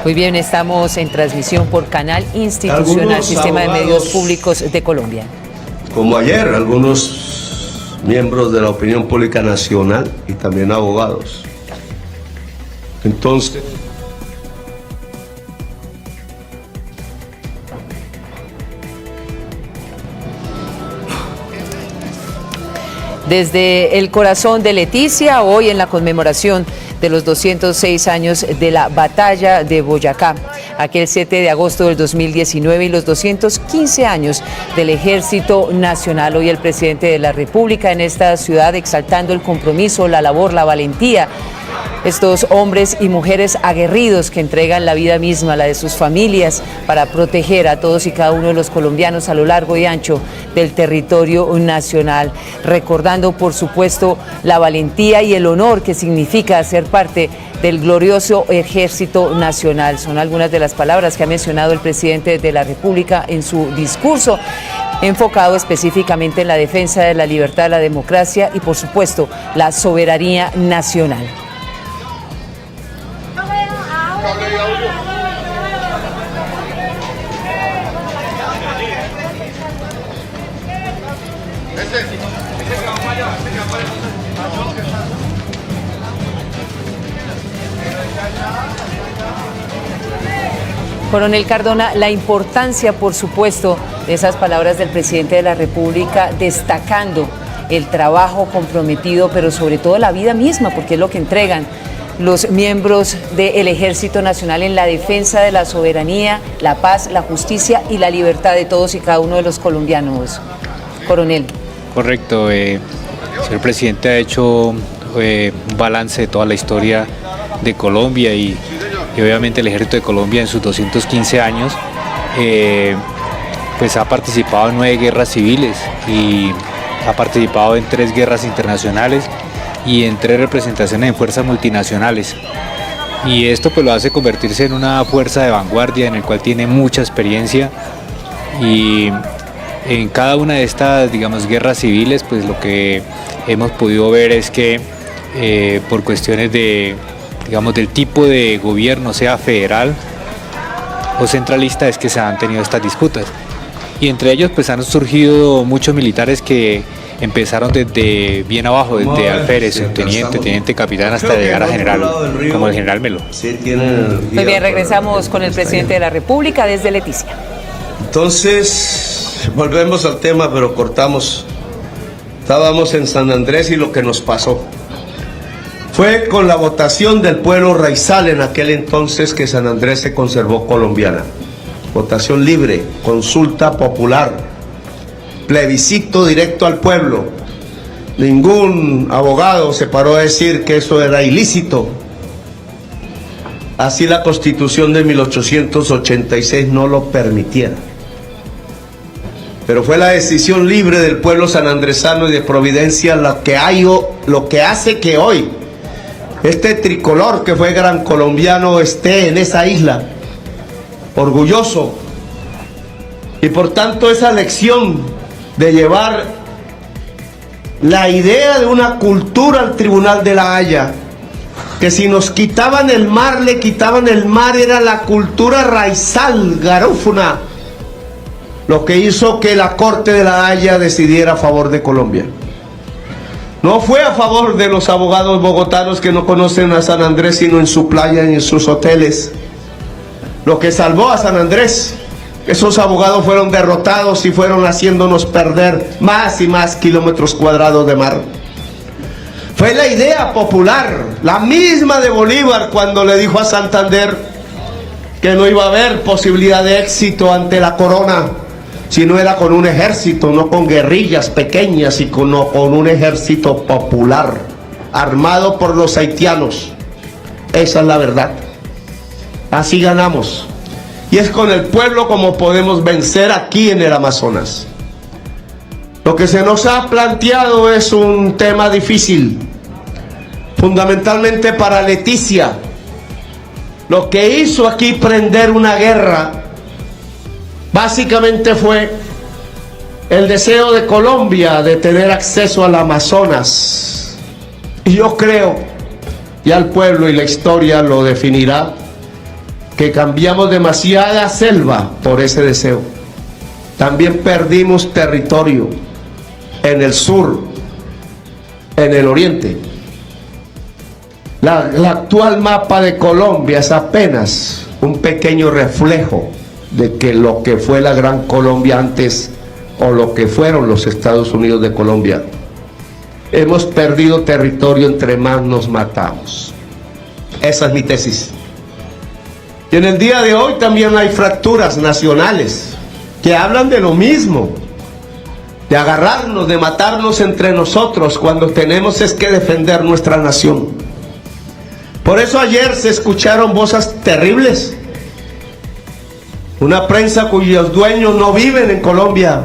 Muy bien, estamos en transmisión por Canal Institucional, Algunos Sistema de Medios abogados, Públicos de Colombia. Como ayer, algunos miembros de la opinión pública nacional y también abogados. Entonces, Desde el corazón de Leticia, hoy en la conmemoración de los 206 años de la Batalla de Boyacá, aquel 7 de agosto del 2019, y los 215 años del Ejército Nacional. Hoy el presidente de la República en esta ciudad exaltando el compromiso, la labor, la valentía, estos hombres y mujeres aguerridos que entregan la vida misma, la de sus familias, para proteger a todos y cada uno de los colombianos a lo largo y ancho del territorio nacional, recordando por supuesto la valentía y el honor que significa ser parte del glorioso Ejército Nacional. Son algunas de las palabras que ha mencionado el presidente de la República en su discurso, enfocado específicamente en la defensa de la libertad, la democracia y por supuesto la soberanía nacional. Coronel Cardona, la importancia, por supuesto, de esas palabras del presidente de la República, destacando el trabajo comprometido, pero sobre todo la vida misma, porque es lo que entregan los miembros del Ejército Nacional en la defensa de la soberanía, la paz, la justicia y la libertad de todos y cada uno de los colombianos. Coronel. Correcto. El señor presidente ha hecho un balance de toda la historia de Colombia y obviamente el Ejército de Colombia en sus 215 años pues ha participado en 9 guerras civiles y ha participado en 3 guerras internacionales y en 3 representaciones en fuerzas multinacionales, y esto pues lo hace convertirse en una fuerza de vanguardia en el cual tiene mucha experiencia, y en cada una de estas, digamos, guerras civiles, pues lo que hemos podido ver es que por cuestiones de, digamos, del tipo de gobierno, sea federal o centralista, es que se han tenido estas disputas, y entre ellos pues han surgido muchos militares que empezaron desde bien abajo, desde alférez, teniente, capitán, hasta llegar a general, como el general Melo. Muy bien, regresamos con el presidente de la República desde Leticia. Entonces, volvemos al tema, pero cortamos. Estábamos en San Andrés y lo que nos pasó fue con la votación del pueblo raizal en aquel entonces que San Andrés se conservó colombiana. Votación libre, consulta popular, plebiscito directo al pueblo. Ningún abogado se paró a decir que eso era ilícito. Así la Constitución de 1886 no lo permitiera. Pero fue la decisión libre del pueblo sanandresano y de Providencia lo que hace que hoy este tricolor que fue gran colombiano esté en esa isla, orgulloso. Y por tanto esa lección de llevar la idea de una cultura al Tribunal de la Haya, que si nos quitaban el mar, le quitaban el mar, era la cultura raizal, garófuna, lo que hizo que la Corte de la Haya decidiera a favor de Colombia. No fue a favor de los abogados bogotanos que no conocen a San Andrés sino en su playa y en sus hoteles. Lo que salvó a San Andrés, esos abogados fueron derrotados y fueron haciéndonos perder más y más kilómetros cuadrados de mar. Fue la idea popular, la misma de Bolívar cuando le dijo a Santander que no iba a haber posibilidad de éxito ante la corona, si no era con un ejército, no con guerrillas pequeñas, sino con un ejército popular, armado por los haitianos. Esa es la verdad. Así ganamos. Y es con el pueblo como podemos vencer aquí en el Amazonas. Lo que se nos ha planteado es un tema difícil, fundamentalmente para Leticia. Lo que hizo aquí prender una guerra básicamente fue el deseo de Colombia de tener acceso al Amazonas. Y yo creo, ya el pueblo y la historia lo definirá, que cambiamos demasiada selva por ese deseo. También perdimos territorio en el sur, en el oriente. La actual mapa de Colombia es apenas un pequeño reflejo de que lo que fue la Gran Colombia antes, o lo que fueron los Estados Unidos de Colombia. Hemos perdido territorio entre más nos matamos. Esa es mi tesis. Y en el día de hoy también hay fracturas nacionales que hablan de lo mismo, de agarrarnos, de matarnos entre nosotros cuando tenemos es que defender nuestra nación. Por eso ayer se escucharon voces terribles. Una prensa cuyos dueños no viven en Colombia.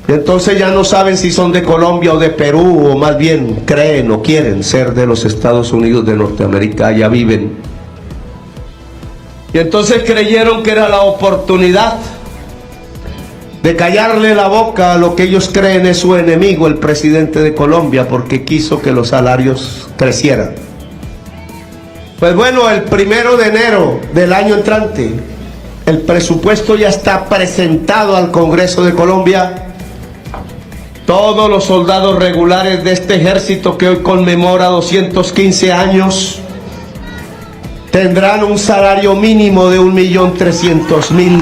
Entonces ya no saben si son de Colombia o de Perú, o más bien creen o quieren ser de los Estados Unidos de Norteamérica, allá viven. Y entonces creyeron que era la oportunidad de callarle la boca a lo que ellos creen es su enemigo, el presidente de Colombia, porque quiso que los salarios crecieran. Pues bueno, el 1 de enero del año entrante, el presupuesto ya está presentado al Congreso de Colombia. Todos los soldados regulares de este ejército que hoy conmemora 215 años tendrán un salario mínimo de 1.300.000.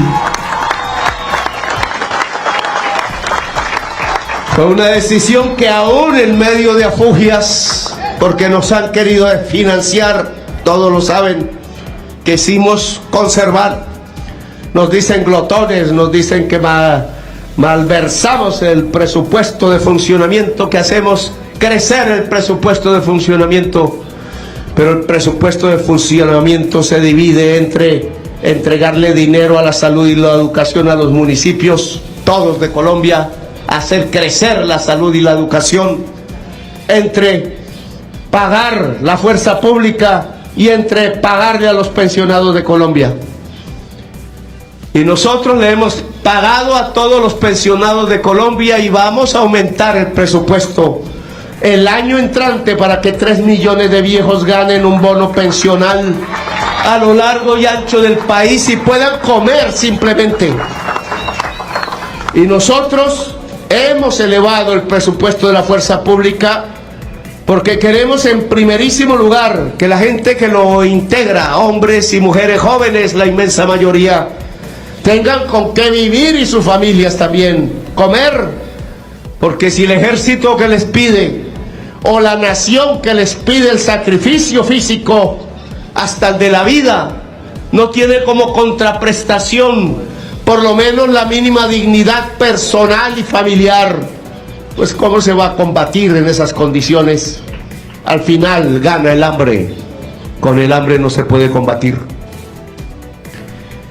Fue una decisión que aún en medio de afugias, porque nos han querido financiar, todos lo saben, quisimos conservar. Nos dicen glotones, nos dicen que malversamos el presupuesto de funcionamiento, que hacemos crecer el presupuesto de funcionamiento, pero el presupuesto de funcionamiento se divide entre entregarle dinero a la salud y la educación a los municipios, todos de Colombia, hacer crecer la salud y la educación, entre pagar la fuerza pública y entre pagarle a los pensionados de Colombia. Y nosotros le hemos pagado a todos los pensionados de Colombia y vamos a aumentar el presupuesto el año entrante para que 3 millones de viejos ganen un bono pensional a lo largo y ancho del país y puedan comer simplemente. Y nosotros hemos elevado el presupuesto de la fuerza pública porque queremos en primerísimo lugar que la gente que lo integra, hombres y mujeres jóvenes, la inmensa mayoría, tengan con qué vivir y sus familias también, comer, porque si el ejército que les pide o la nación que les pide el sacrificio físico hasta el de la vida no tiene como contraprestación por lo menos la mínima dignidad personal y familiar, pues ¿cómo se va a combatir en esas condiciones? Al final gana el hambre, con el hambre no se puede combatir.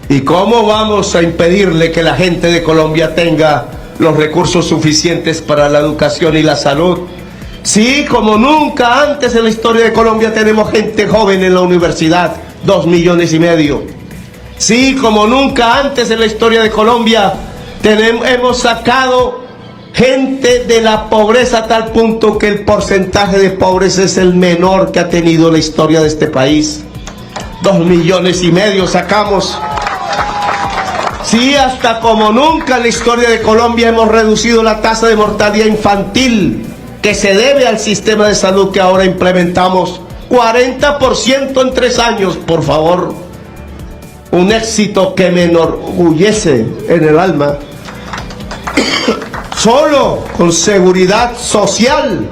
¿Y cómo vamos a impedirle que la gente de Colombia tenga los recursos suficientes para la educación y la salud? Sí, como nunca antes en la historia de Colombia tenemos gente joven en la universidad, 2,5 millones. Sí, como nunca antes en la historia de Colombia hemos sacado gente de la pobreza a tal punto que el porcentaje de pobres es el menor que ha tenido la historia de este país. 2,5 millones sacamos. Sí, hasta como nunca en la historia de Colombia hemos reducido la tasa de mortalidad infantil que se debe al sistema de salud que ahora implementamos. 40% en 3 años, por favor. Un éxito que me enorgullece en el alma. Solo con seguridad social,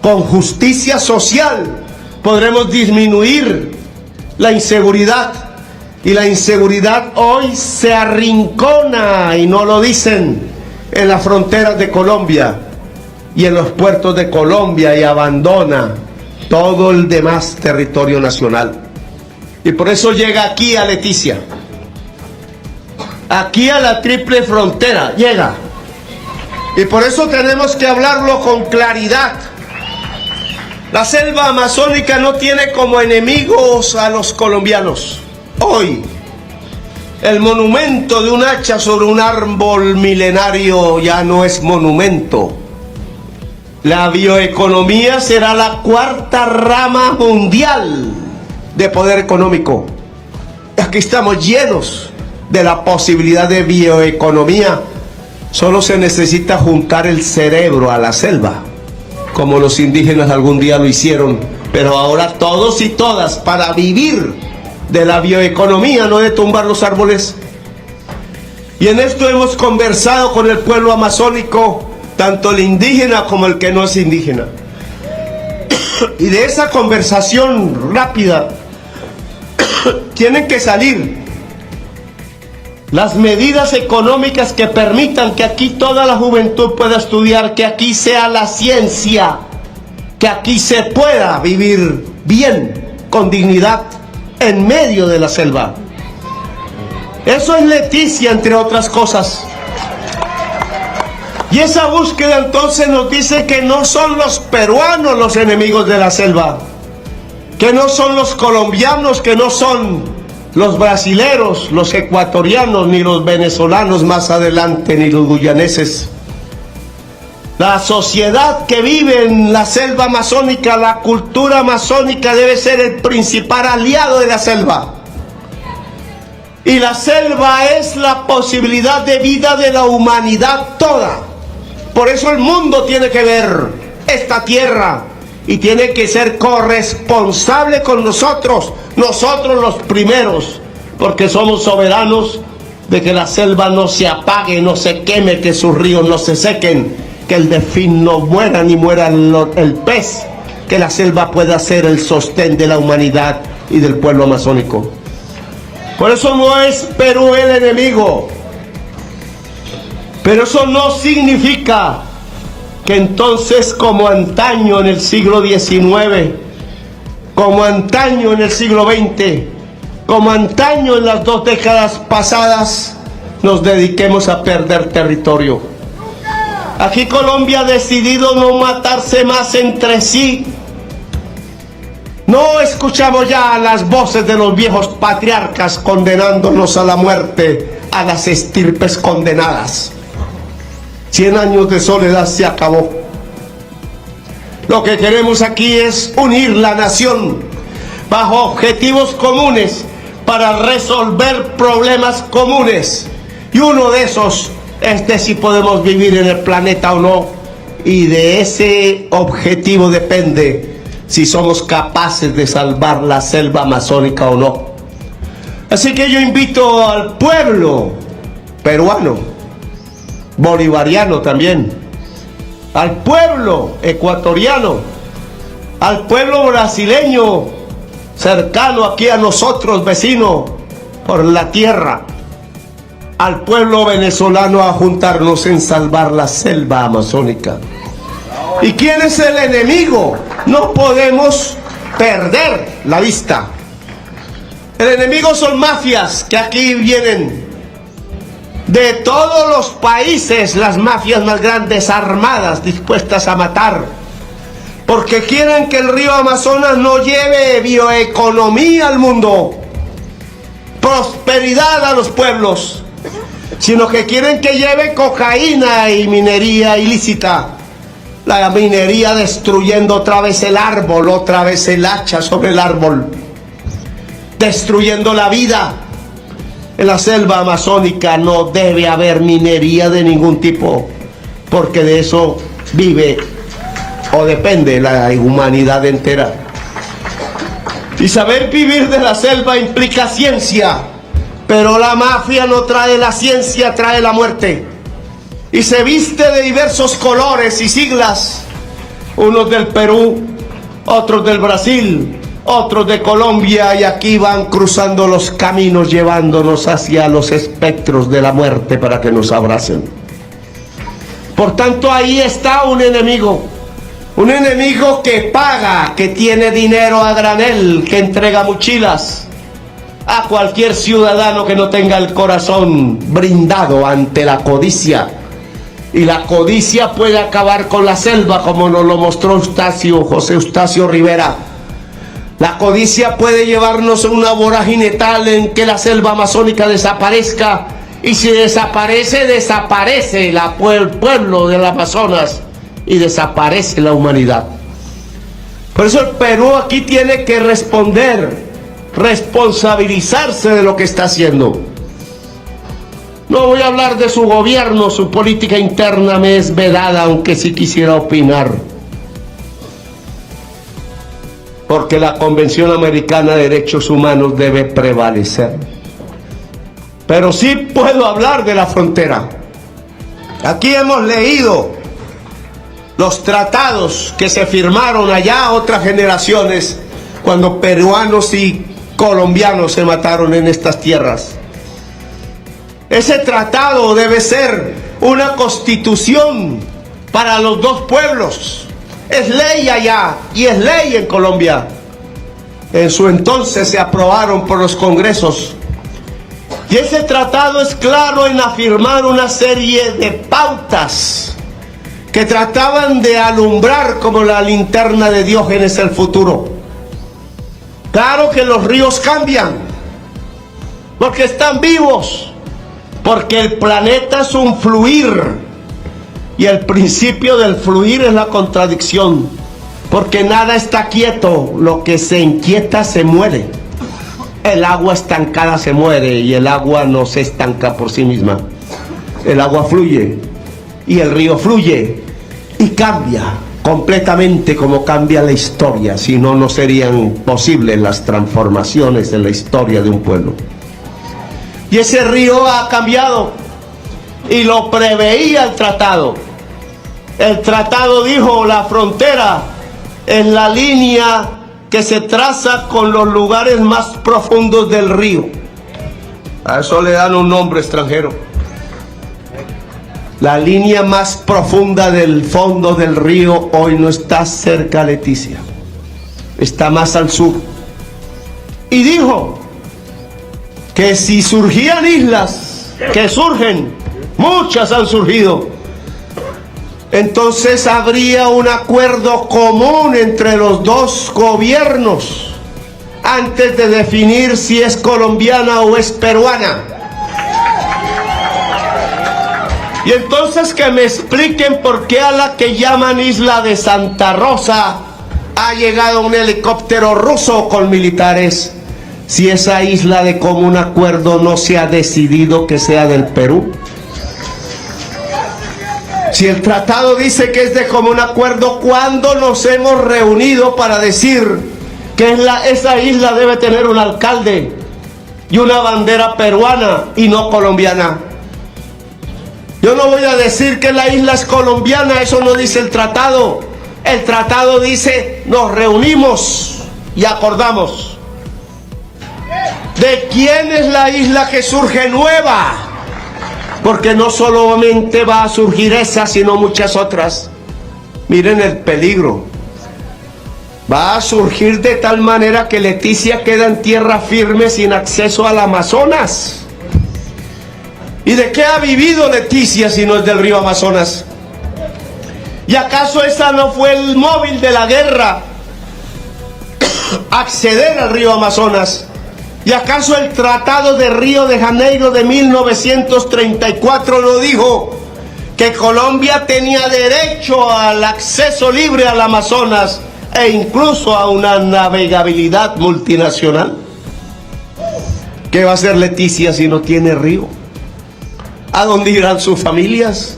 con justicia social, podremos disminuir la inseguridad. Y la inseguridad hoy se arrincona, y no lo dicen, en las fronteras de Colombia y en los puertos de Colombia, y abandona todo el demás territorio nacional. Y por eso llega aquí a Leticia, aquí a la triple frontera, llega. Y por eso tenemos que hablarlo con claridad. La selva amazónica no tiene como enemigos a los colombianos. Hoy, el monumento de un hacha sobre un árbol milenario ya no es monumento. La bioeconomía será la 4ª rama mundial de poder económico. Aquí estamos llenos de la posibilidad de bioeconomía. Solo se necesita juntar el cerebro a la selva, como los indígenas algún día lo hicieron, pero ahora todos y todas, para vivir de la bioeconomía, no de tumbar los árboles. Y en esto hemos conversado con el pueblo amazónico, tanto el indígena como el que no es indígena. Y de esa conversación rápida tienen que salir las medidas económicas que permitan que aquí toda la juventud pueda estudiar, que aquí sea la ciencia, que aquí se pueda vivir bien, con dignidad, en medio de la selva. Eso es Leticia, entre otras cosas. Y esa búsqueda entonces nos dice que no son los peruanos los enemigos de la selva, que no son los colombianos, que no son los brasileros, los ecuatorianos, ni los venezolanos más adelante, ni los guyaneses. La sociedad que vive en la selva amazónica, la cultura amazónica, debe ser el principal aliado de la selva. Y la selva es la posibilidad de vida de la humanidad toda. Por eso el mundo tiene que ver esta tierra y tiene que ser corresponsable con nosotros, nosotros los primeros, porque somos soberanos de que la selva no se apague, no se queme, que sus ríos no se sequen, que el delfín no muera ni muera el pez, que la selva pueda ser el sostén de la humanidad y del pueblo amazónico. Por eso no es Perú el enemigo, pero eso no significa que entonces, como antaño en el siglo XIX, como antaño en el siglo XX, como antaño en las 2 décadas pasadas, nos dediquemos a perder territorio. Aquí Colombia ha decidido no matarse más entre sí. No escuchamos ya las voces de los viejos patriarcas condenándonos a la muerte, a las estirpes condenadas. 100 años de soledad se acabó. Lo que queremos aquí es unir la nación bajo objetivos comunes para resolver problemas comunes. Y uno de esos es de si podemos vivir en el planeta o no. Y de ese objetivo depende si somos capaces de salvar la selva amazónica o no. Así que yo invito al pueblo peruano, bolivariano también, al pueblo ecuatoriano, al pueblo brasileño cercano aquí a nosotros, vecino por la tierra, al pueblo venezolano a juntarnos en salvar la selva amazónica. ¿Y quién es el enemigo? No podemos perder la vista. El enemigo son mafias que aquí vienen de todos los países, las mafias más grandes armadas, dispuestas a matar, porque quieren que el río Amazonas no lleve bioeconomía al mundo, prosperidad a los pueblos, sino que quieren que lleve cocaína y minería ilícita. La minería destruyendo otra vez el árbol, otra vez el hacha sobre el árbol, destruyendo la vida. En la selva amazónica no debe haber minería de ningún tipo, porque de eso vive o depende la humanidad entera. Y saber vivir de la selva implica ciencia, pero la mafia no trae la ciencia, trae la muerte. Y se viste de diversos colores y siglas, unos del Perú, otros del Brasil, otros de Colombia, y aquí van cruzando los caminos llevándonos hacia los espectros de la muerte para que nos abracen. Por tanto, ahí está un enemigo que paga, que tiene dinero a granel, que entrega mochilas a cualquier ciudadano que no tenga el corazón brindado ante la codicia. Y la codicia puede acabar con la selva, como nos lo mostró José Eustacio Rivera. La codicia puede llevarnos a una vorágine tal en que la selva amazónica desaparezca, y si desaparece, desaparece el pueblo del Amazonas y desaparece la humanidad. Por eso el Perú aquí tiene que responsabilizarse de lo que está haciendo. No voy a hablar de su gobierno, su política interna me es vedada, aunque sí quisiera opinar. Porque la Convención Americana de Derechos Humanos debe prevalecer. Pero sí puedo hablar de la frontera. Aquí hemos leído los tratados que se firmaron allá otras generaciones, cuando peruanos y colombianos se mataron en estas tierras. Ese tratado debe ser una constitución para los dos pueblos. Es ley allá y es ley en Colombia. En su entonces se aprobaron por los congresos. Y ese tratado es claro en afirmar una serie de pautas que trataban de alumbrar como la linterna de Diógenes el futuro. Claro que los ríos cambian, porque están vivos, porque el planeta es un fluir, y el principio del fluir es la contradicción, porque nada está quieto, lo que se inquieta se muere. El agua estancada se muere, y el agua no se estanca por sí misma. El agua fluye, y el río fluye, y cambia completamente como cambia la historia, si no, no serían posibles las transformaciones en la historia de un pueblo. Y ese río ha cambiado, y lo preveía el tratado. El tratado dijo: la frontera es la línea que se traza con los lugares más profundos del río. A eso le dan un nombre extranjero. La línea más profunda del fondo del río hoy no está cerca, Leticia, está más al sur. Y dijo que si surgían islas, que surgen, muchas han surgido, entonces habría un acuerdo común entre los dos gobiernos antes de definir si es colombiana o es peruana. Y entonces que me expliquen por qué a la que llaman Isla de Santa Rosa ha llegado un helicóptero ruso con militares, si esa isla de común acuerdo no se ha decidido que sea del Perú. Si el tratado dice que es de común acuerdo, ¿cuándo nos hemos reunido para decir que esa isla debe tener un alcalde y una bandera peruana y no colombiana? Yo no voy a decir que la isla es colombiana, eso no dice el tratado. El tratado dice: nos reunimos y acordamos. ¿De quién es la isla que surge nueva? Porque no solamente va a surgir esa, sino muchas otras. Miren el peligro. Va a surgir de tal manera que Leticia queda en tierra firme sin acceso al Amazonas. ¿Y de qué ha vivido Leticia si no es del río Amazonas? ¿Y acaso esa no fue el móvil de la guerra? Acceder al río Amazonas. ¿Y acaso el Tratado de Río de Janeiro de 1934 no dijo que Colombia tenía derecho al acceso libre al Amazonas e incluso a una navegabilidad multinacional? ¿Qué va a hacer Leticia si no tiene río? ¿A dónde irán sus familias?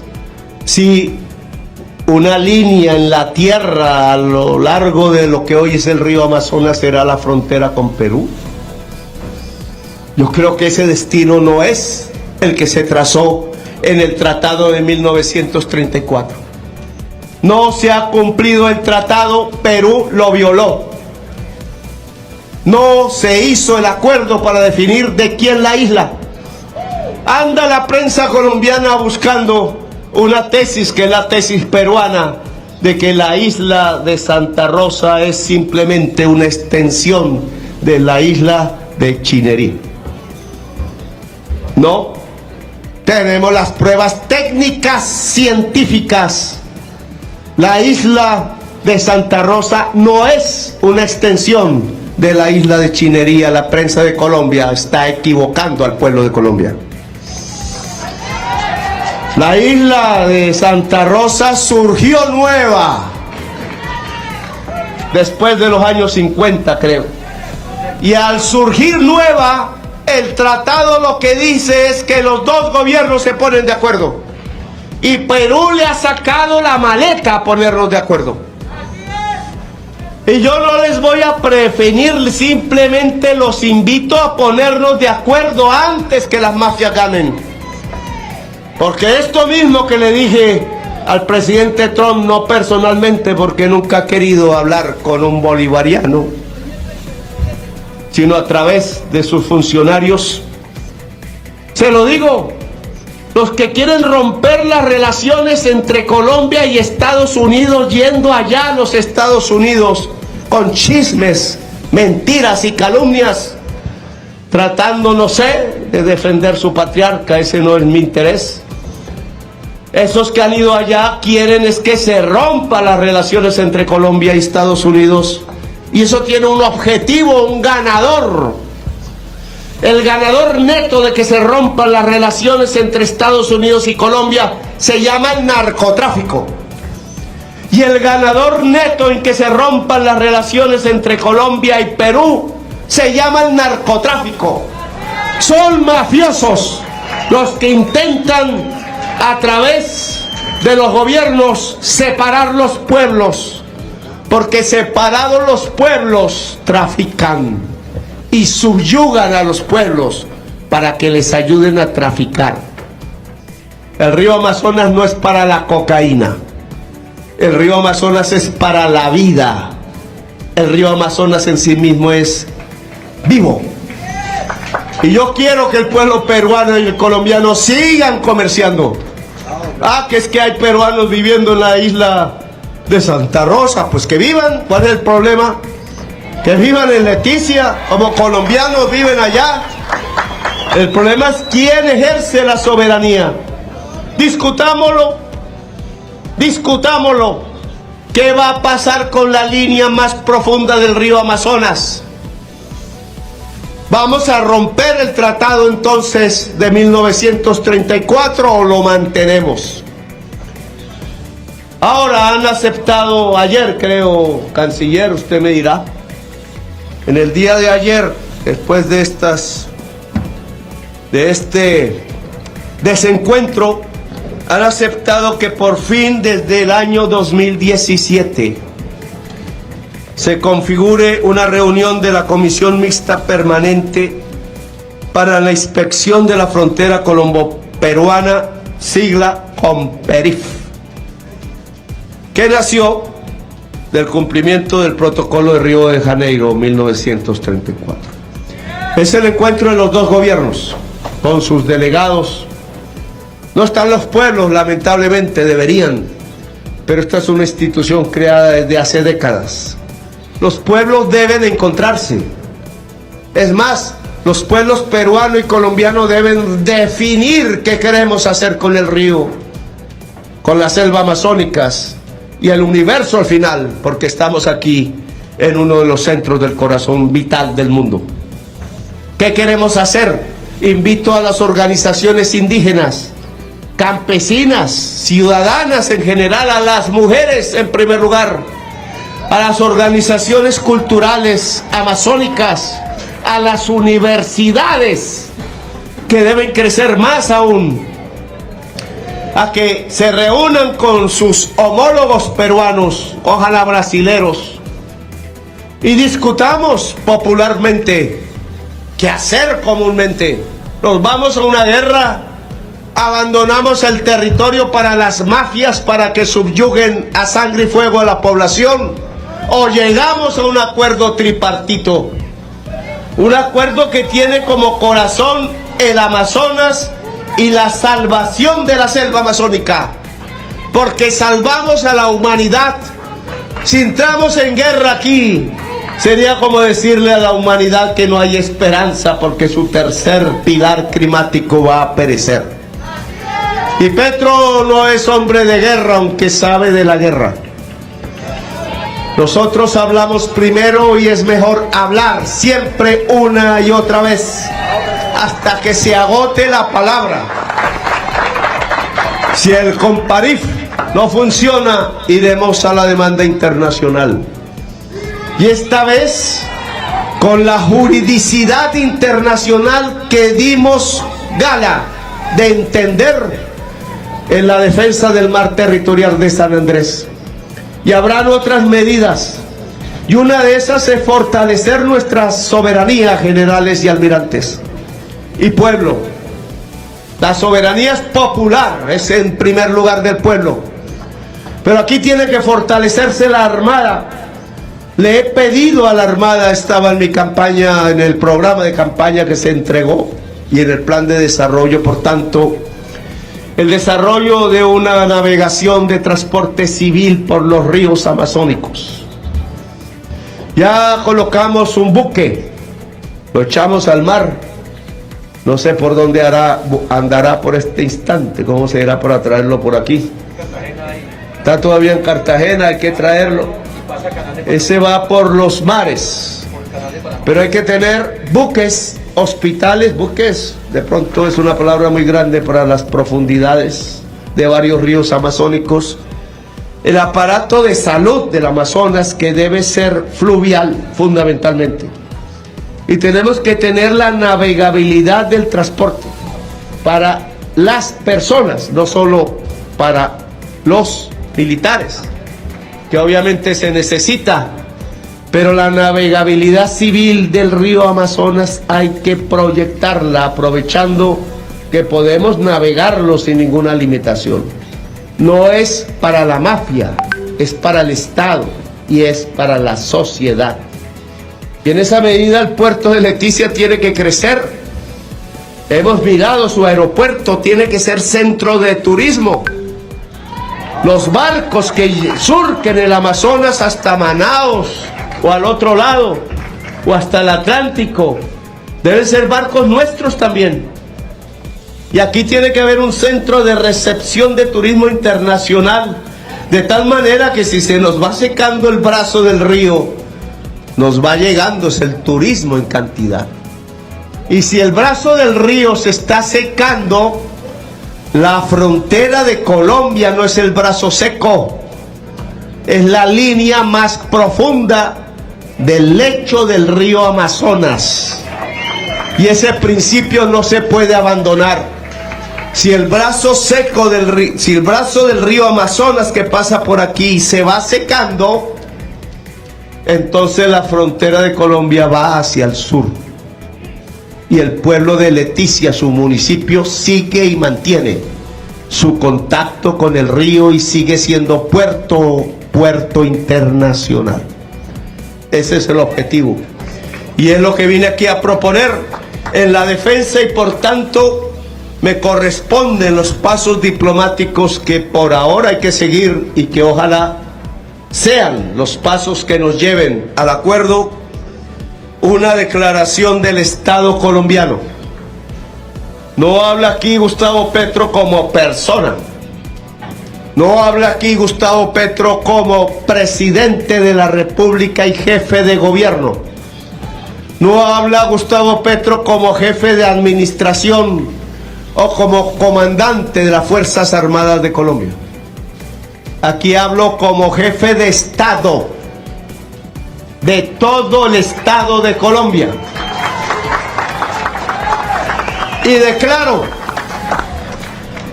Si una línea en la tierra a lo largo de lo que hoy es el río Amazonas será la frontera con Perú. Yo creo que ese destino no es el que se trazó en el tratado de 1934. No se ha cumplido el tratado, Perú lo violó. No se hizo el acuerdo para definir de quién la isla. Anda la prensa colombiana buscando una tesis que es la tesis peruana de que la isla de Santa Rosa es simplemente una extensión de la isla de Chinerí. No, tenemos las pruebas técnicas científicas. La isla de Santa Rosa no es una extensión de la isla de Chinería. La prensa de Colombia está equivocando al pueblo de Colombia. La isla de Santa Rosa surgió nueva después de los años 50, creo. Y al surgir nueva, el tratado lo que dice es que los dos gobiernos se ponen de acuerdo. Y Perú le ha sacado la maleta a ponernos de acuerdo. Y yo no les voy a prevenir, simplemente los invito a ponernos de acuerdo antes que las mafias ganen. Porque esto mismo que le dije al presidente Trump, no personalmente, porque nunca ha querido hablar con un bolivariano, sino a través de sus funcionarios, se lo digo, los que quieren romper las relaciones entre Colombia y Estados Unidos, yendo allá a los Estados Unidos con chismes, mentiras y calumnias, tratando, no sé, de defender su patriarca, ese no es mi interés. Esos que han ido allá quieren es que se rompan las relaciones entre Colombia y Estados Unidos, y eso tiene un objetivo, un ganador. El ganador neto de que se rompan las relaciones entre Estados Unidos y Colombia se llama el narcotráfico. Y el ganador neto en que se rompan las relaciones entre Colombia y Perú se llama el narcotráfico. Son mafiosos los que intentan a través de los gobiernos separar los pueblos, porque separados los pueblos trafican y subyugan a los pueblos para que les ayuden a traficar. El río Amazonas no es para la cocaína, el río Amazonas es para la vida. El río Amazonas en sí mismo es vivo. Y yo quiero que el pueblo peruano y el colombiano sigan comerciando. Que es que hay peruanos viviendo en la isla de Santa Rosa, pues que vivan. ¿Cuál es el problema? Que vivan en Leticia, como colombianos viven allá. El problema es quién ejerce la soberanía. Discutámoslo. ¿Qué va a pasar con la línea más profunda del río Amazonas? ¿Vamos a romper el tratado entonces de 1934 o lo mantenemos? Ahora han aceptado, ayer creo, canciller, usted me dirá, en el día de ayer, después de este desencuentro, han aceptado que por fin desde el año 2017 se configure una reunión de la Comisión Mixta Permanente para la inspección de la frontera colombo-peruana, sigla COMPERIF, que nació del cumplimiento del Protocolo de Río de Janeiro 1934. Es el encuentro de los dos gobiernos con sus delegados. No están los pueblos, lamentablemente, deberían, pero esta es una institución creada desde hace décadas. Los pueblos deben encontrarse. Es más, los pueblos peruano y colombiano deben definir qué queremos hacer con el río, con las selvas amazónicas y el universo al final, porque estamos aquí en uno de los centros del corazón vital del mundo. ¿Qué queremos hacer? Invito a las organizaciones indígenas, campesinas, ciudadanas en general, a las mujeres en primer lugar, a las organizaciones culturales amazónicas, a las universidades que deben crecer más aún, a que se reúnan con sus homólogos peruanos, ojalá brasileros, y discutamos popularmente qué hacer comúnmente. Nos vamos a una guerra, abandonamos el territorio para las mafias para que subyuguen a sangre y fuego a la población, o llegamos a un acuerdo tripartito, un acuerdo que tiene como corazón el Amazonas y la salvación de la selva amazónica, porque salvamos a la humanidad. Si entramos en guerra aquí, sería como decirle a la humanidad que no hay esperanza porque su tercer pilar climático va a perecer. Y Petro no es hombre de guerra, aunque sabe de la guerra. Nosotros hablamos primero y es mejor hablar siempre una y otra vez hasta que se agote la palabra. Si el Comparif no funciona, iremos a la demanda internacional. Y esta vez, con la juridicidad internacional que dimos gala de entender en la defensa del mar territorial de San Andrés. Y habrán otras medidas. Y una de esas es fortalecer nuestra soberanía, generales y almirantes. Y pueblo. La soberanía es popular, es en primer lugar del pueblo. Pero aquí tiene que fortalecerse la Armada. Le he pedido a la Armada, estaba en mi campaña, en el programa de campaña que se entregó y en el plan de desarrollo, por tanto, el desarrollo de una navegación de transporte civil por los ríos amazónicos. Ya colocamos un buque, lo echamos al mar, no sé por dónde andará por este instante, cómo se irá para traerlo por aquí. Está todavía en Cartagena, hay que traerlo. Ese va por los mares, pero hay que tener buques, hospitales, buques, de pronto es una palabra muy grande para las profundidades de varios ríos amazónicos. El aparato de salud del Amazonas, que debe ser fluvial fundamentalmente, y tenemos que tener la navegabilidad del transporte para las personas, no solo para los militares, que obviamente se necesita, pero la navegabilidad civil del río Amazonas hay que proyectarla, aprovechando que podemos navegarlo sin ninguna limitación. No es para la mafia, es para el Estado y es para la sociedad. Y en esa medida el puerto de Leticia tiene que crecer. Hemos mirado su aeropuerto, tiene que ser centro de turismo. Los barcos que surquen el Amazonas hasta Manaos o al otro lado o hasta el Atlántico deben ser barcos nuestros también. Y aquí tiene que haber un centro de recepción de turismo internacional, de tal manera que si se nos va secando el brazo del río, nos va llegando el turismo en cantidad. Y si el brazo del río se está secando, la frontera de Colombia no es el brazo seco, es la línea más profunda del lecho del río Amazonas. Y ese principio no se puede abandonar. Si el brazo seco del río, si el brazo del río Amazonas que pasa por aquí se va secando, entonces la frontera de Colombia va hacia el sur. Y el pueblo de Leticia, su municipio, sigue y mantiene su contacto con el río y sigue siendo puerto internacional. Ese es el objetivo. Y es lo que vine aquí a proponer en la defensa, y por tanto me corresponden los pasos diplomáticos que por ahora hay que seguir y que ojalá sean los pasos que nos lleven al acuerdo. Una declaración del Estado colombiano. No habla aquí Gustavo Petro como persona. No habla aquí Gustavo Petro como presidente de la República y jefe de gobierno. No habla Gustavo Petro como jefe de administración o como comandante de las Fuerzas Armadas de Colombia. Aquí hablo como jefe de Estado de todo el Estado de Colombia.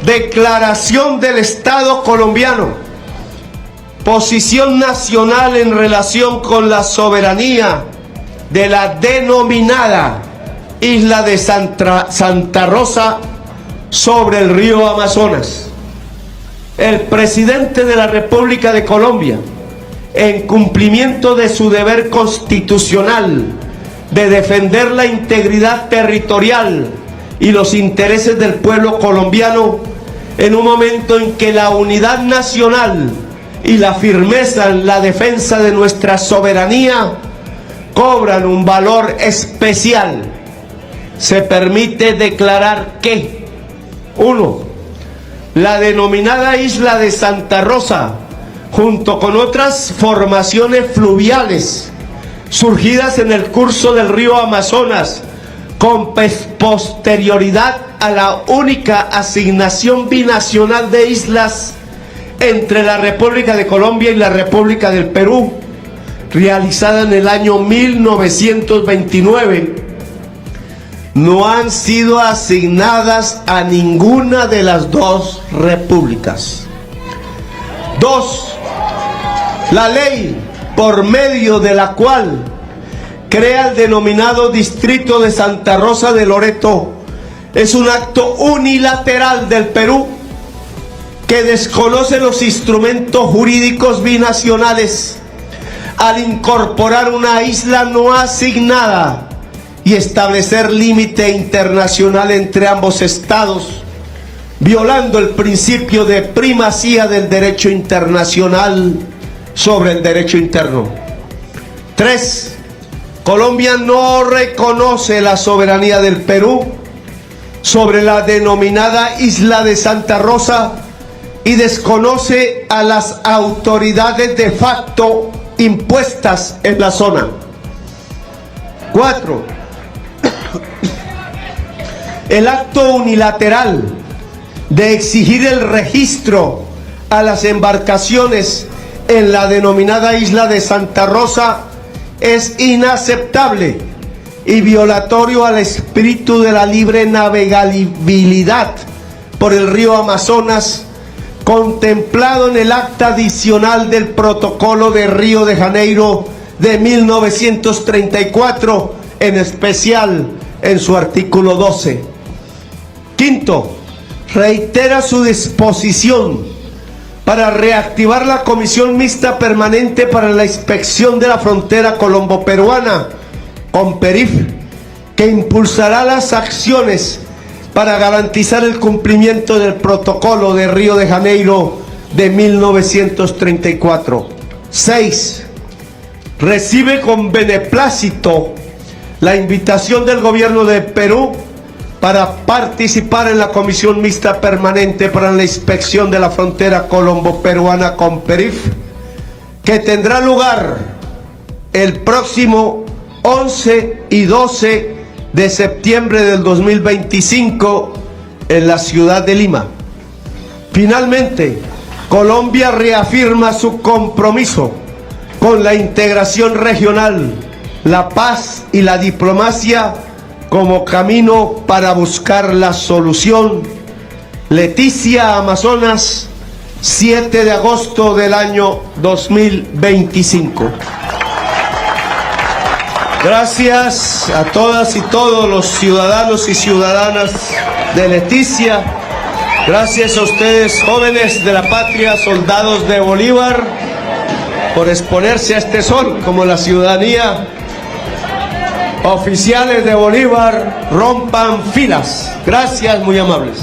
declaración del Estado colombiano, posición nacional en relación con la soberanía de la denominada isla de Santa Rosa sobre el río Amazonas. El presidente de la República de Colombia, en cumplimiento de su deber constitucional de defender la integridad territorial y los intereses del pueblo colombiano, en un momento en que la unidad nacional y la firmeza en la defensa de nuestra soberanía cobran un valor especial, se permite declarar que: 1. La denominada isla de Santa Rosa, junto con otras formaciones fluviales surgidas en el curso del río Amazonas, con posterioridad a la única asignación binacional de islas entre la República de Colombia y la República del Perú, realizada en el año 1929, no han sido asignadas a ninguna de las dos repúblicas. 2. La ley por medio de la cual crea el denominado Distrito de Santa Rosa de Loreto es un acto unilateral del Perú que desconoce los instrumentos jurídicos binacionales al incorporar una isla no asignada y establecer límite internacional entre ambos estados, violando el principio de primacía del derecho internacional sobre el derecho interno. 3. Colombia no reconoce la soberanía del Perú sobre la denominada isla de Santa Rosa y desconoce a las autoridades de facto impuestas en la zona. 4. El acto unilateral de exigir el registro a las embarcaciones en la denominada isla de Santa Rosa es inaceptable y violatorio al espíritu de la libre navegabilidad por el río Amazonas, contemplado en el acta adicional del Protocolo de Río de Janeiro de 1934, en especial en su artículo 12. 5. Reitera su disposición para reactivar la Comisión Mixta Permanente para la Inspección de la Frontera Colombo-Peruana, COMPERIF, que impulsará las acciones para garantizar el cumplimiento del Protocolo de Río de Janeiro de 1934. 6. Recibe con beneplácito la invitación del gobierno de Perú para participar en la Comisión Mixta Permanente para la Inspección de la Frontera Colombo-Peruana, COMPERIF, que tendrá lugar el próximo 11 y 12 de septiembre del 2025 en la ciudad de Lima. Finalmente, Colombia reafirma su compromiso con la integración regional, la paz y la diplomacia como camino para buscar la solución. Leticia, Amazonas, 7 de agosto del año 2025. Gracias a todas y todos los ciudadanos y ciudadanas de Leticia. Gracias a ustedes, jóvenes de la patria, soldados de Bolívar, por exponerse a este sol como la ciudadanía. Oficiales de Bolívar, rompan filas. Gracias, muy amables.